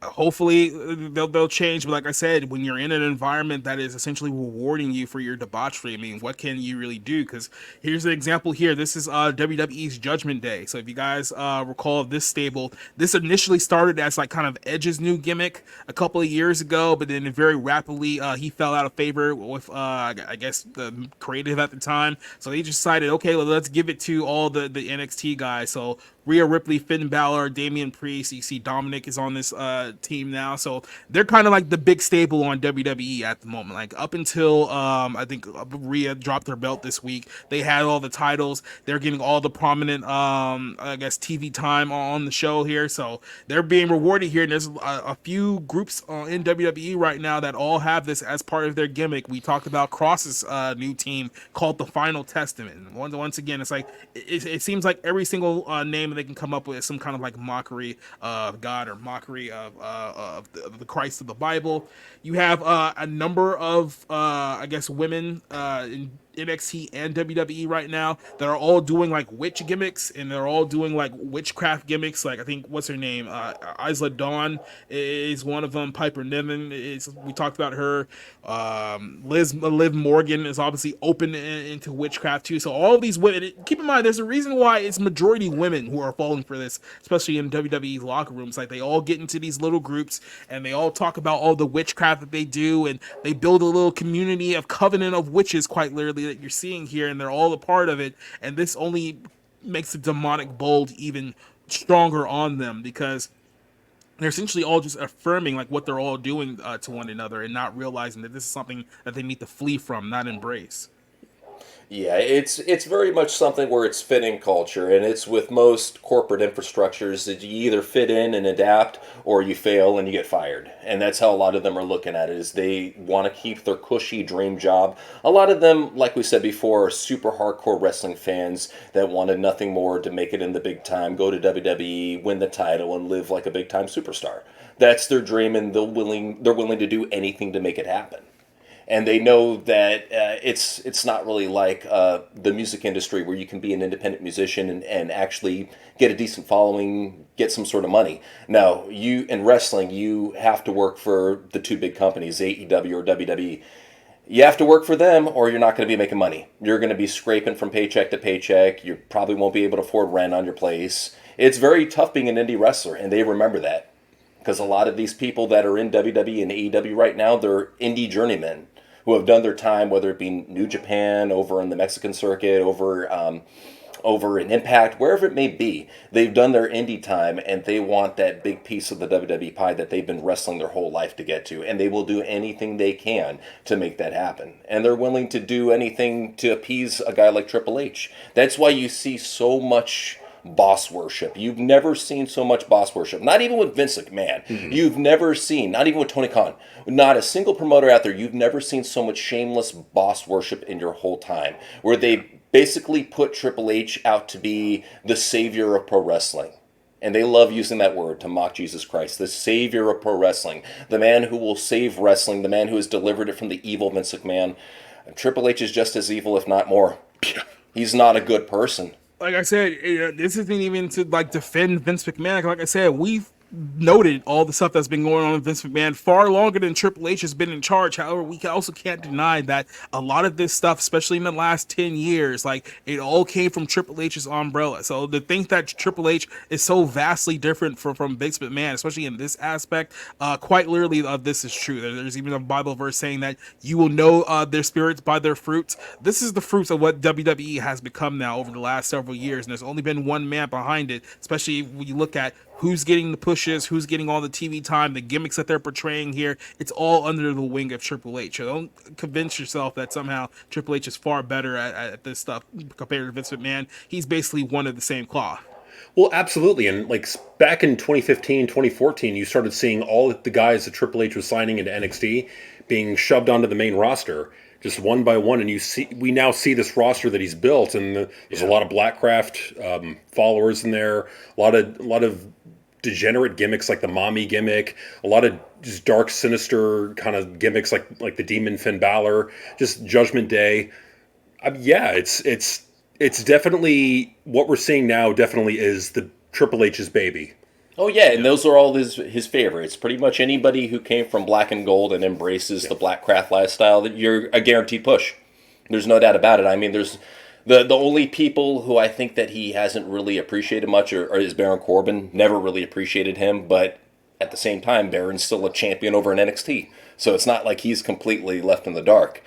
hopefully they'll change. But like I said, when you're in an environment that is essentially rewarding you for your debauchery, I mean, what can you really do? Because here's an example here. This is WWE's Judgment Day. So if you guys recall this stable, this initially started as like kind of Edge's new gimmick a couple of years ago, but then very rapidly he fell out of favor with I guess the creative at the time. So they decided, okay, well, let's give it to all the NXT guys. So Rhea Ripley, Finn Balor, Damian Priest. You see Dominic is on this team now. So they're kind of like the big stable on WWE at the moment. Like up until I think Rhea dropped her belt this week, they had all the titles. They're getting all the prominent, I guess, TV time on the show here. So they're being rewarded here. And there's a few groups in WWE right now that all have this as part of their gimmick. We talked about Cross's new team called the Final Testament. Once again, it's like it seems like every single name they can come up with some kind of like mockery of God or mockery of the Christ of the Bible. You have a number of I guess women NXT and WWE right now that are all doing like witch gimmicks, and they're all doing like witchcraft gimmicks. Like I think what's her name, Isla Dawn is one of them. Piper Niven is, we talked about her. Liv Morgan is obviously open into witchcraft too. So all of these women, keep in mind, there's a reason why it's majority women who are falling for this, especially in WWE locker rooms. Like they all get into these little groups and they all talk about all the witchcraft that they do, and they build a little community of covenant of witches, quite literally, that you're seeing here, and they're all a part of it. And this only makes the demonic bold even stronger on them, because they're essentially all just affirming like what they're all doing to one another, and not realizing that this is something that they need to flee from, not embrace. Yeah, it's very much something where it's fitting culture, and it's with most corporate infrastructures that you either fit in and adapt, or you fail and you get fired. And that's how a lot of them are looking at it, is they want to keep their cushy dream job. A lot of them, like we said before, are super hardcore wrestling fans that wanted nothing more to make it in the big time, go to WWE, win the title, and live like a big time superstar. That's their dream, and they're willing to do anything to make it happen. And they know that it's not really like the music industry, where you can be an independent musician and actually get a decent following, get some sort of money. No, you in wrestling, you have to work for the two big companies, AEW or WWE. You have to work for them, or you're not going to be making money. You're going to be scraping from paycheck to paycheck. You probably won't be able to afford rent on your place. It's very tough being an indie wrestler, and they remember that. Because a lot of these people that are in WWE and AEW right now, they're indie journeymen who have done their time, whether it be New Japan, over in the Mexican circuit, over in Impact, wherever it may be. They've done their indie time, and they want that big piece of the WWE pie that they've been wrestling their whole life to get to, and they will do anything they can to make that happen. And they're willing to do anything to appease a guy like Triple H. That's why you see so much boss worship. You've never seen so much boss worship. Not even with Vince McMahon. Mm-hmm. You've never seen, not even with Tony Khan, not a single promoter out there, you've never seen so much shameless boss worship in your whole time, where they basically put Triple H out to be the savior of pro wrestling. And they love using that word to mock Jesus Christ, the savior of pro wrestling, the man who will save wrestling, the man who has delivered it from the evil Vince McMahon. And Triple H is just as evil, if not more. He's not a good person. Like I said, this isn't even to like defend Vince McMahon. Like I said, we've noted all the stuff that's been going on with Vince McMahon far longer than Triple H has been in charge. However, we also can't deny that a lot of this stuff, especially in the last 10 years, like it all came from Triple H's umbrella. So to think that Triple H is so vastly different from Vince McMahon, especially in this aspect, quite literally, this is true. There's even a Bible verse saying that you will know their spirits by their fruits. This is the fruits of what WWE has become now over the last several years, and there's only been one man behind it, especially when you look at who's getting the pushes, who's getting all the TV time, the gimmicks that they're portraying here. It's all under the wing of Triple H. So don't convince yourself that somehow Triple H is far better at this stuff compared to Vince McMahon. He's basically one of the same cloth. Well, absolutely. And like back in 2015, 2014, you started seeing all the guys that Triple H was signing into NXT being shoved onto the main roster, just one by one. And we now see this roster that he's built, and there's a lot of Blackcraft followers in there, a lot of degenerate gimmicks like the mommy gimmick, a lot of just dark, sinister kind of gimmicks like the Demon Finn Balor, just Judgment Day. It's definitely what we're seeing now. Definitely is the Triple H's baby. Oh yeah, and those are all his favorites. Pretty much anybody who came from Black and Gold and embraces the Blackcraft lifestyle, that you're a guaranteed push. There's no doubt about it. I mean, there's the only people who I think that he hasn't really appreciated much is Baron Corbin. Never really appreciated him, but at the same time, Baron's still a champion over in NXT. So it's not like he's completely left in the dark.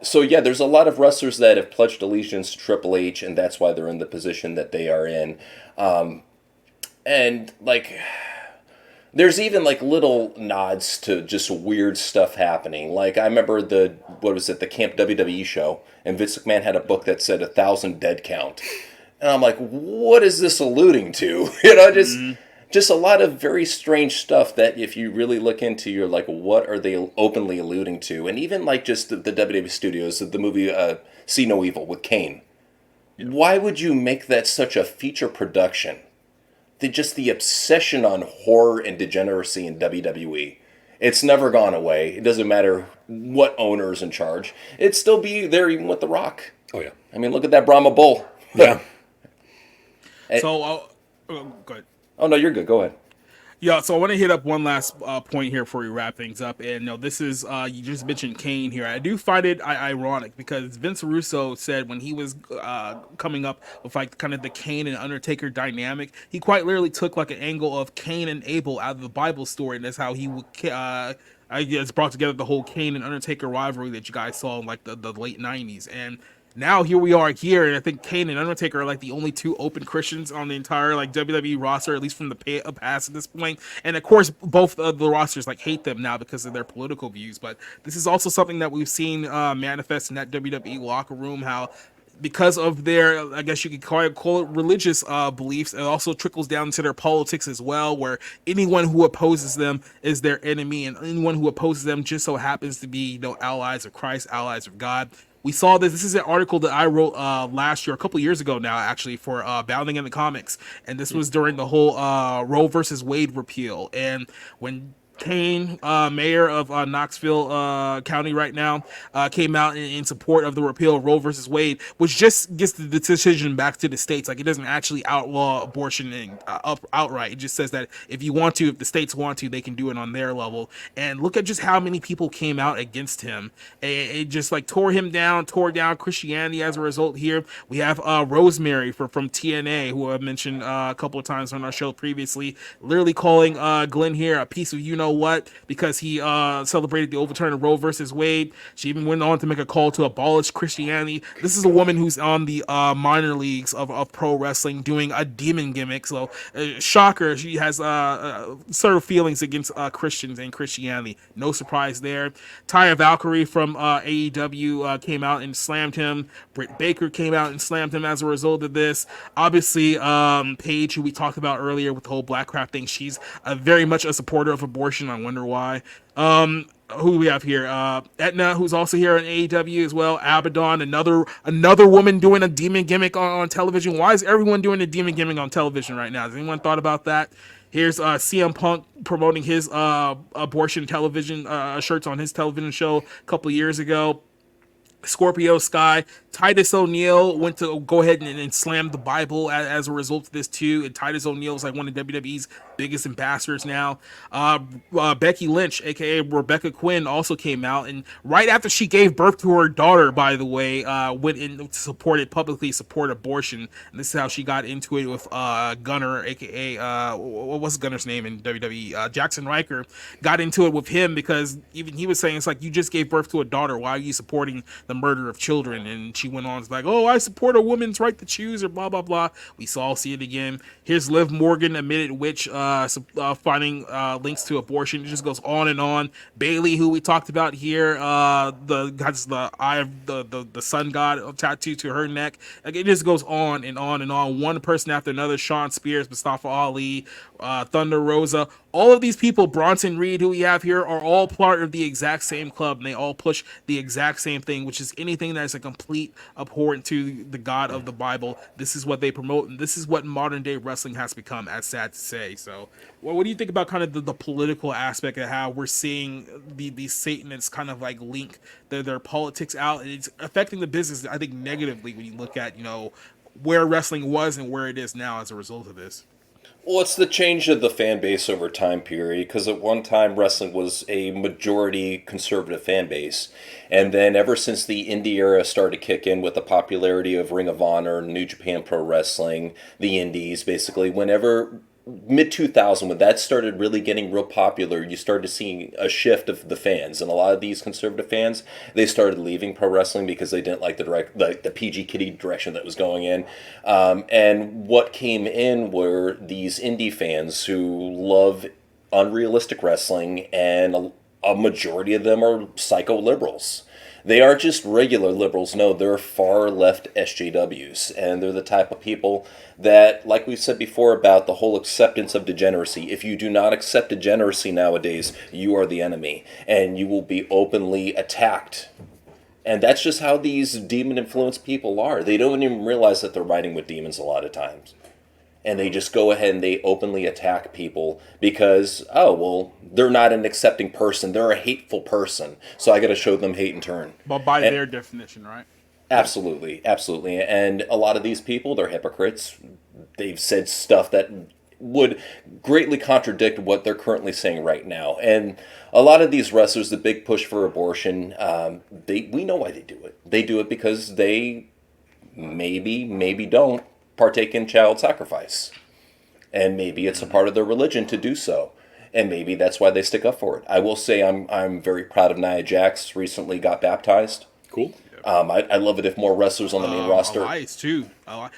So yeah, there's a lot of wrestlers that have pledged allegiance to Triple H, and that's why they're in the position that they are in. And like, there's even like little nods to just weird stuff happening. Like I remember the Camp WWE show, and Vince McMahon had a book that said 1,000 dead count. And I'm like, what is this alluding to? Just a lot of very strange stuff that if you really look into, you're like, what are they openly alluding to? And even like just the WWE studios, the movie See No Evil with Kane. Yeah. Why would you make that such a feature production? The obsession on horror and degeneracy in WWE. It's never gone away. It doesn't matter what owner's in charge. It'd still be there even with The Rock. Oh, yeah. I mean, look at that Brahma bull. Yeah. So, go ahead. Oh, no, you're good. Go ahead. Yeah, so I want to hit up one last point here before we wrap things up. And this is, you just mentioned Kane here. I do find it ironic because Vince Russo said when he was coming up with like kind of the Kane and Undertaker dynamic, he quite literally took like an angle of Cain and Abel out of the Bible story, and that's how he would, I guess, brought together the whole Kane and Undertaker rivalry that you guys saw in like the late 90s. And now here we are here, and I think Kane and Undertaker are like the only two open Christians on the entire like WWE roster, at least from the past at this point. And of course, both of the rosters like hate them now because of their political views. But this is also something that we've seen manifest in that WWE locker room. How because of their, I guess you could call it religious beliefs, it also trickles down to their politics as well, where anyone who opposes them is their enemy, and anyone who opposes them just so happens to be, allies of Christ, allies of God. We saw this. This is an article that I wrote last year, a couple years ago now, actually, for Bounding in the Comics. And this was during the whole Roe versus Wade repeal. And when Kane, mayor of Knoxville County right now, came out in support of the repeal of Roe versus Wade, which just gets the decision back to the states. Like, it doesn't actually outlaw abortion outright. It just says that if the states want to, they can do it on their level. And look at just how many people came out against him. It just like tore down Christianity as a result here. We have Rosemary from TNA, who I've mentioned a couple of times on our show previously, literally calling Glenn here a piece of what, because he celebrated the overturn of Roe versus Wade. She even went on to make a call to abolish Christianity. This is a woman who's on the minor leagues of pro wrestling doing a demon gimmick. So shocker, she has sort of feelings against Christians and Christianity. No surprise there. Taya Valkyrie from AEW came out and slammed him. Britt Baker came out and slammed him as a result of this. Obviously, Paige, who we talked about earlier with the whole black crap thing, she's very much a supporter of abortion. I wonder why. Who we have here? Etna, who's also here on AEW as well. Abaddon, another woman doing a demon gimmick on television. Why is everyone doing a demon gimmick on television right now? Has anyone thought about that? Here's CM Punk promoting his abortion television shirts on his television show a couple of years ago. Scorpio Sky, Titus O'Neil went to go ahead and slam the Bible as a result of this too. And Titus O'Neil is like one of WWE's biggest ambassadors now. Becky Lynch, aka Rebecca Quinn, also came out, and right after she gave birth to her daughter, by the way, went in to publicly support abortion. And this is how she got into it with Gunner, aka what was Gunner's name in WWE? Jackson Riker got into it with him because even he was saying, it's like, you just gave birth to a daughter. Why are you supporting the murder of children? And she went on, like, oh, I support a woman's right to choose, or blah blah blah. We saw see it again. Here's Liv Morgan, admitted witch, finding links to abortion. It just goes on and on. Bailey, who we talked about here, has the eye of the sun god tattooed to her neck. Like, it just goes on and on and on. One person after another. Shawn Spears, Mustafa Ali, Thunder Rosa. All of these people, Bronson Reed, who we have here, are all part of the exact same club, and they all push the exact same thing, which is anything that is a complete abhorrent to the God of the Bible. This is what they promote, and this is what modern day wrestling has become, as sad to say. So, what do you think about kind of the political aspect of how we're seeing these Satanists kind of like link their politics out, and it's affecting the business, I think, negatively when you look at, where wrestling was and where it is now as a result of this? Well, it's the change of the fan base over time period, because at one time wrestling was a majority conservative fan base. And then ever since the indie era started to kick in with the popularity of Ring of Honor, New Japan Pro Wrestling, the indies, basically, whenever mid-2000, when that started really getting real popular, you started seeing a shift of the fans. And a lot of these conservative fans, they started leaving pro wrestling because they didn't like the PG Kitty direction that was going in. And what came in were these indie fans who love unrealistic wrestling, and a majority of them are psycho-liberals. They aren't just regular liberals, no, they're far left SJWs, and they're the type of people that, like we said before about the whole acceptance of degeneracy, if you do not accept degeneracy nowadays, you are the enemy, and you will be openly attacked. And that's just how these demon-influenced people are. They don't even realize that they're riding with demons a lot of times. and they just go ahead and they openly attack people because, oh, well, they're not an accepting person. They're a hateful person. So I got to show them hate in turn. But by their definition, right? Absolutely. Absolutely. And a lot of these people, they're hypocrites. They've said stuff that would greatly contradict what they're currently saying right now. And a lot of these wrestlers, the big push for abortion, we know why they do it. They do it because they maybe don't partake in child sacrifice. And maybe it's a part of their religion to do so. And maybe that's why they stick up for it. I will say I'm very proud of Nia Jax, recently got baptized. Cool. I love it if more wrestlers on the main roster. Elias too.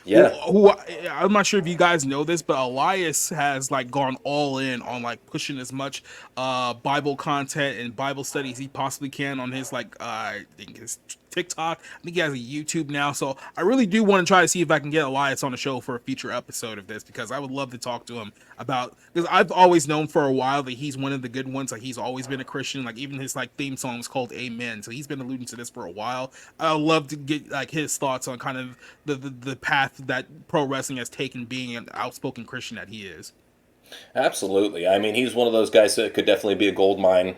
Yeah. Who I'm not sure if you guys know this, but Elias has like gone all in on like pushing as much Bible content and Bible studies he possibly can on his I think his TikTok. I think he has a YouTube now. So I really do want to try to see if I can get Elias on the show for a future episode of this, because I would love to talk to him about, because I've always known for a while that he's one of the good ones. Like, he's always been a Christian. Like, even his like theme song is called Amen. So he's been alluding to this for a while. I'd love to get like his thoughts on kind of the path that pro wrestling has taken, being an outspoken Christian that he is. Absolutely. I mean, he's one of those guys that could definitely be a gold mine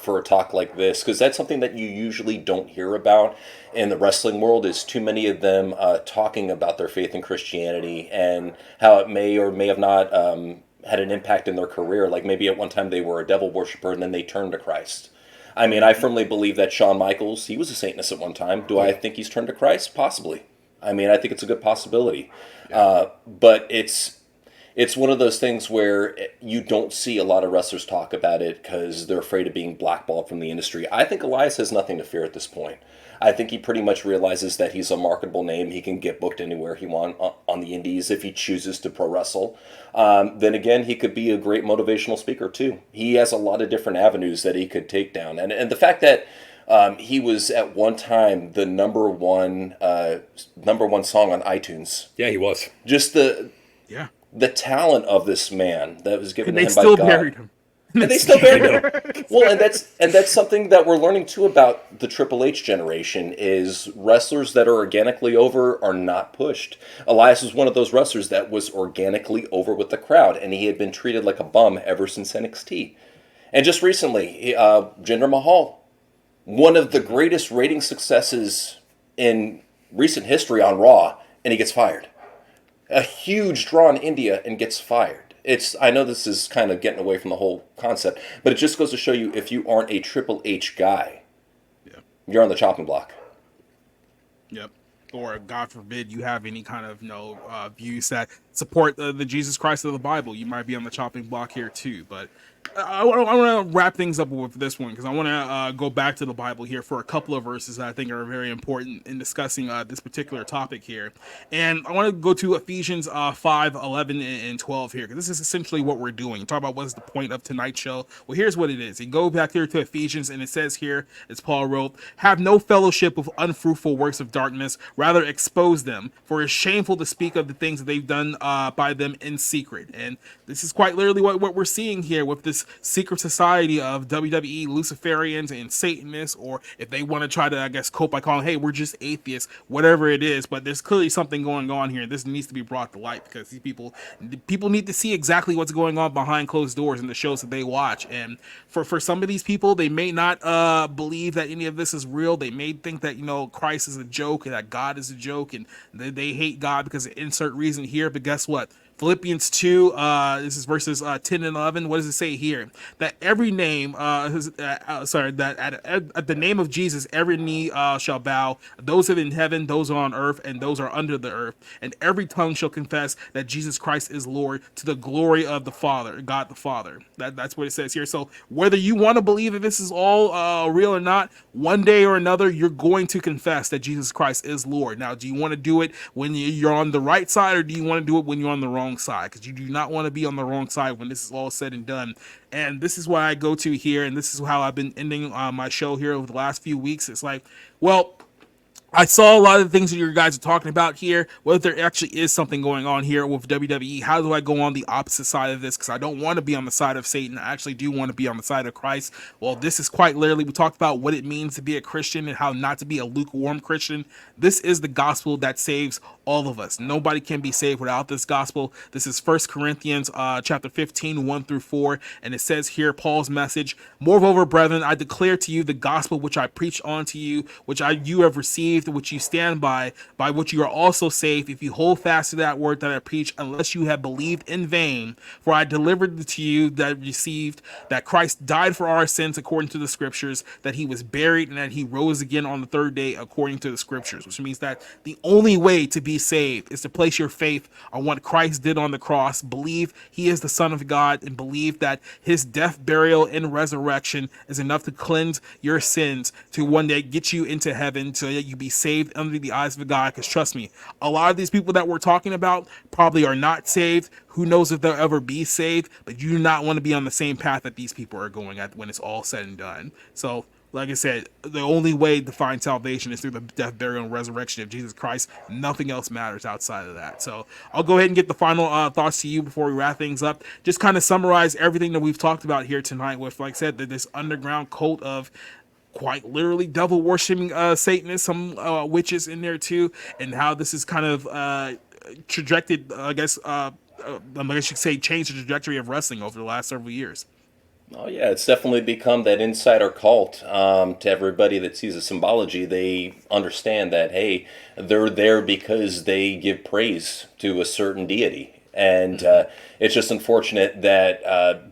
for a talk like this, because that's something that you usually don't hear about in the wrestling world, is too many of them talking about their faith in Christianity and how it may or may have not had an impact in their career. Like, maybe at one time they were a devil worshiper and then they turned to Christ. I mean, I firmly believe that Shawn Michaels, he was a Satanist at one time. Do I think he's turned to Christ? Possibly. I mean, I think it's a good possibility. But it's one of those things where you don't see a lot of wrestlers talk about it because they're afraid of being blackballed from the industry. I think Elias has nothing to fear at this point. I think he pretty much realizes that he's a marketable name. He can get booked anywhere he wants on the indies if he chooses to pro wrestle. Then again, he could be a great motivational speaker too. He has a lot of different avenues that he could take down. And the fact that he was at one time the number one song on iTunes. Yeah, he was. Just the talent of this man that was given to him by God. And they still buried him. And they still buried him. Well, and that's something that we're learning too about the Triple H generation, is wrestlers that are organically over are not pushed. Elias was one of those wrestlers that was organically over with the crowd, and he had been treated like a bum ever since NXT. And just recently, Jinder Mahal, one of the greatest rating successes in recent history on Raw, and he gets fired. A huge draw in India and gets fired. I know this is kind of getting away from the whole concept, but it just goes to show you, if you aren't a Triple H guy, you're on the chopping block. Yep. Or God forbid you have any kind of views that support the Jesus Christ of the Bible, you might be on the chopping block here too. But I want to wrap things up with this one, because I want to go back to the Bible here for a couple of verses that I think are very important in discussing this particular topic here. And I want to go to Ephesians 5, 11, and 12 here, because this is essentially what we're doing. Talk about what is the point of tonight's show. Well, here's what it is. You go back here to Ephesians, and it says here, as Paul wrote, "Have no fellowship with unfruitful works of darkness, rather expose them, for it's shameful to speak of the things that they've done by them in secret." And this is quite literally what we're seeing here with this secret society of WWE Luciferians and Satanists, or if they want to try to, I guess, cope by calling, hey, we're just atheists, whatever it is. But there's clearly something going on here. This needs to be brought to light, because these people need to see exactly what's going on behind closed doors in the shows that they watch. And for some of these people, they may not believe that any of this is real. They may think that, Christ is a joke and that God is a joke, and they hate God because of insert reason here. But guess what? Philippians 2, this is verses 10 and 11. What does it say here? That every name, that at the name of Jesus, every knee shall bow, those that are in heaven, those are on earth, and those are under the earth. And every tongue shall confess that Jesus Christ is Lord, to the glory of the Father, God the Father. That's what it says here. So whether you want to believe that this is all real or not, one day or another, you're going to confess that Jesus Christ is Lord. Now, do you want to do it when you're on the right side, or do you want to do it when you're on the wrong side? Because you do not want to be on the wrong side when this is all said and done. And this is why I go to here, and this is how I've been ending my show here over the last few weeks. It's like, well, I saw a lot of the things that you guys are talking about here, whether there actually is something going on here with WWE. How do I go on the opposite side of this? Because I don't want to be on the side of Satan. I actually do want to be on the side of Christ. Well, this is quite literally, we talked about what it means to be a Christian and how not to be a lukewarm Christian. This is the gospel that saves all of us. Nobody can be saved without this gospel. This is 1 Corinthians chapter 15, 1 through 4. And it says here, Paul's message, "Moreover, brethren, I declare to you the gospel which I preached unto you, which you have received, which you stand by which you are also saved, if you hold fast to that word that I preach, unless you have believed in vain. For I delivered to you that I received, that Christ died for our sins according to the scriptures, that he was buried, and that he rose again on the third day according to the scriptures." Which means that the only way to be saved is to place your faith on what Christ did on the cross, believe he is the Son of God, and believe that his death, burial, and resurrection is enough to cleanse your sins, to one day get you into heaven, so that you be saved under the eyes of God. Because trust me, a lot of these people that we're talking about probably are not saved. Who knows if they'll ever be saved, but you do not want to be on the same path that these people are going at when it's all said and done. So like I said, the only way to find salvation is through the death, burial, and resurrection of Jesus Christ. Nothing else matters outside of that. So I'll go ahead and get the final thoughts to you before we wrap things up. Just kind of summarize everything that we've talked about here tonight with, like I said, this underground cult of quite literally devil worshiping Satanists, some witches in there too, and how this is kind of trajected, I guess you could say, changed the trajectory of wrestling over the last several years. Oh yeah, it's definitely become that insider cult. To everybody that sees the symbology, they understand that, hey, they're there because they give praise to a certain deity. And it's just unfortunate that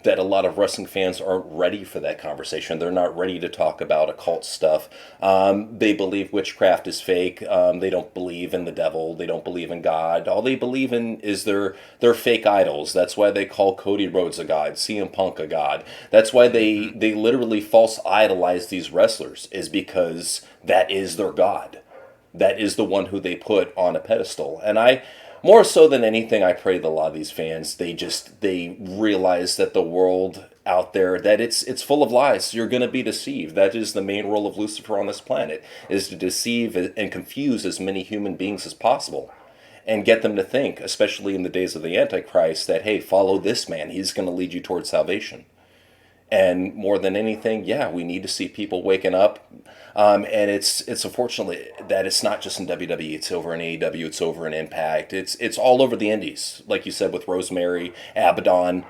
that a lot of wrestling fans aren't ready for that conversation. They're not ready to talk about occult stuff. They believe witchcraft is fake. They don't believe in the devil. They don't believe in God. All they believe in is their fake idols. That's why they call Cody Rhodes a god, CM Punk a god. That's why they literally false idolize these wrestlers, is because that is their god. That is the one who they put on a pedestal. And more so than anything, I pray that a lot of these fans, they realize that the world out there, that it's full of lies. You're going to be deceived. That is the main role of Lucifer on this planet, is to deceive and confuse as many human beings as possible, and get them to think, especially in the days of the Antichrist, that, hey, follow this man. He's going to lead you towards salvation. And more than anything, yeah, we need to see people waking up. And it's unfortunately that it's not just in WWE. It's over in AEW. It's over in Impact. It's all over the indies. Like you said, with Rosemary, Abaddon.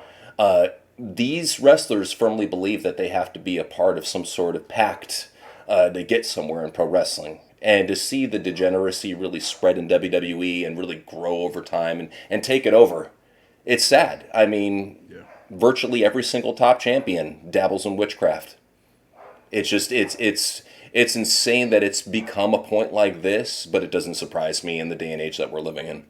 These wrestlers firmly believe that they have to be a part of some sort of pact to get somewhere in pro wrestling. And to see the degeneracy really spread in WWE and really grow over time and take it over, it's sad. I mean, virtually every single top champion dabbles in witchcraft. It's just, it's insane that it's become a point like this, but it doesn't surprise me in the day and age that we're living in.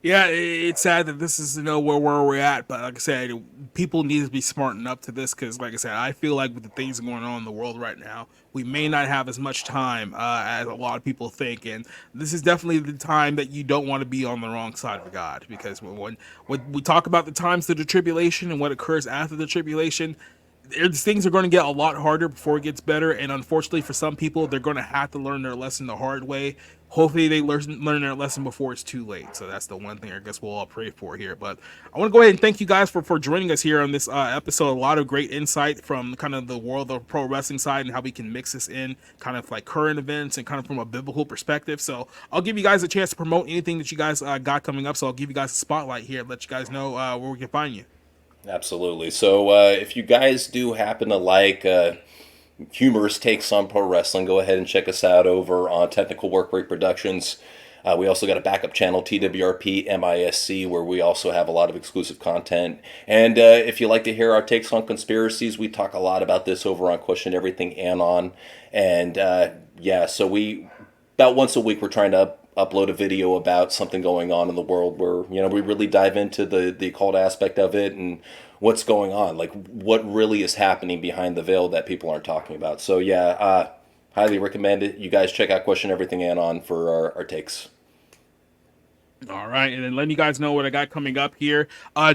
Yeah, it's sad that this is, where we're at, but like I said, people need to be smarting up to this, because like I said, I feel like with the things going on in the world right now, we may not have as much time as a lot of people think, and this is definitely the time that you don't want to be on the wrong side of God, because when we talk about the times of the tribulation and what occurs after the tribulation, things are going to get a lot harder before it gets better, and unfortunately for some people, they're going to have to learn their lesson the hard way. Hopefully they learn their lesson before it's too late. So that's the one thing I guess we'll all pray for here. But I want to go ahead and thank you guys for joining us here on this episode. A lot of great insight from kind of the world of pro wrestling side and how we can mix this in kind of like current events and kind of from a biblical perspective. So I'll give you guys a chance to promote anything that you guys got coming up. So I'll give you guys a spotlight here and let you guys know where we can find you. Absolutely. So if you guys do happen to like humorous takes on pro wrestling, go ahead and check us out over on Technical Work Rate Productions. We also got a backup channel, TWRP MISC, where we also have a lot of exclusive content. And if you like to hear our takes on conspiracies, we talk a lot about this over on Question Everything Anon. And so we, about once a week, we're trying to upload a video about something going on in the world where, we really dive into the occult aspect of it and what's going on, like what really is happening behind the veil that people aren't talking about. So highly recommend it. You guys check out Question Everything Anon for our takes. All right, and then letting you guys know what I got coming up here.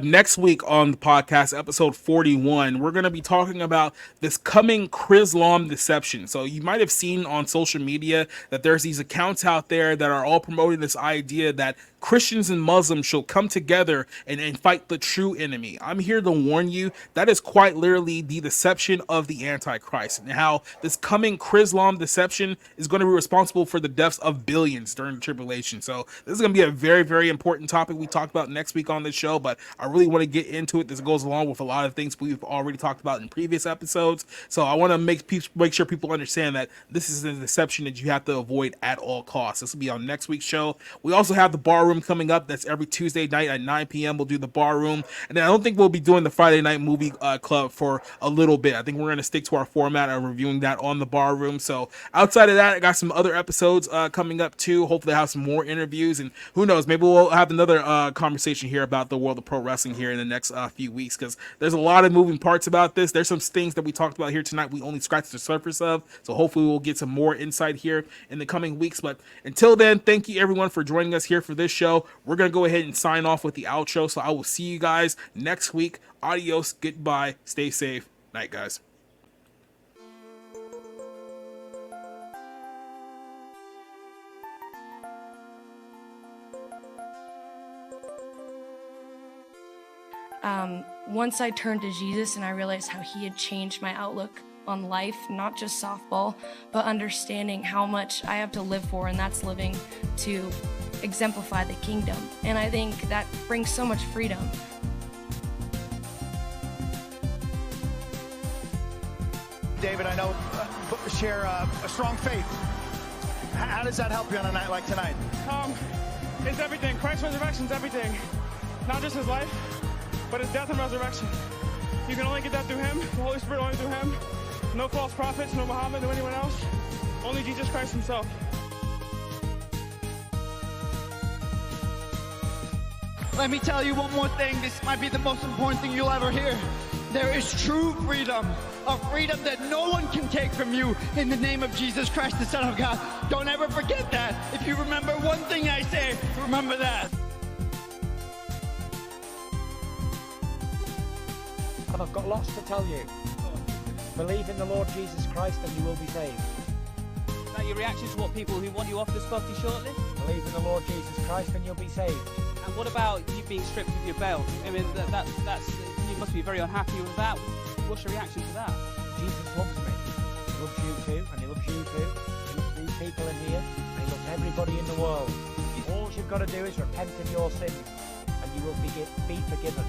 Next week on the podcast, episode 41, we're going to be talking about this coming Chrislam deception. So you might have seen on social media that there's these accounts out there that are all promoting this idea that Christians and Muslims shall come together and fight the true enemy. I'm here to warn you, that is quite literally the deception of the Antichrist, and how this coming Chrislam deception is going to be responsible for the deaths of billions during the tribulation. So this is going to be a very, very important topic we talk about next week on this show, but I really want to get into it. This goes along with a lot of things we've already talked about in previous episodes. So I want to make sure people understand that this is a deception that you have to avoid at all costs. This will be on next week's show. We also have the bar room coming up. That's every Tuesday night at 9 p.m. We'll do the bar room. And then I don't think we'll be doing the Friday night movie club for a little bit. I think we're going to stick to our format of reviewing that on the bar room. So outside of that, I got some other episodes coming up too. Hopefully I have some more interviews, and who knows, maybe we'll have another conversation here about the world of pro wrestling here in the next few weeks, because there's a lot of moving parts about this. There's some things that we talked about here tonight we only scratched the surface of, so hopefully we'll get some more insight here in the coming weeks. But until then, thank you everyone for joining us here for this show. We're gonna go ahead and sign off with the outro, so I will see you guys next week. Adios, goodbye, stay safe, night guys. Once I turned to Jesus and I realized how he had changed my outlook on life, not just softball, but understanding how much I have to live for, and that's living to exemplify the kingdom. And I think that brings so much freedom. David, I know share a strong faith. How does that help you on a night like tonight? It's everything. Christ's resurrection is everything. Not just his life, but his death and resurrection. You can only get that through him, the Holy Spirit only through him. No false prophets, no Muhammad, no anyone else. Only Jesus Christ himself. Let me tell you one more thing. This might be the most important thing you'll ever hear. There is true freedom, a freedom that no one can take from you in the name of Jesus Christ, the Son of God. Don't ever forget that. If you remember one thing I say, remember that. And I've got lots to tell you. Believe in the Lord Jesus Christ and you will be saved. Is that your reaction to what people who want you off this property shortly? Believe in the Lord Jesus Christ and you'll be saved. And what about you being stripped of your belt? I mean, that's you must be very unhappy with that. What's your reaction to that? Jesus loves me. He loves you too, and he loves you too. He loves these people in here, and he loves everybody in the world. All you've got to do is repent of your sins, and you will be forgiven.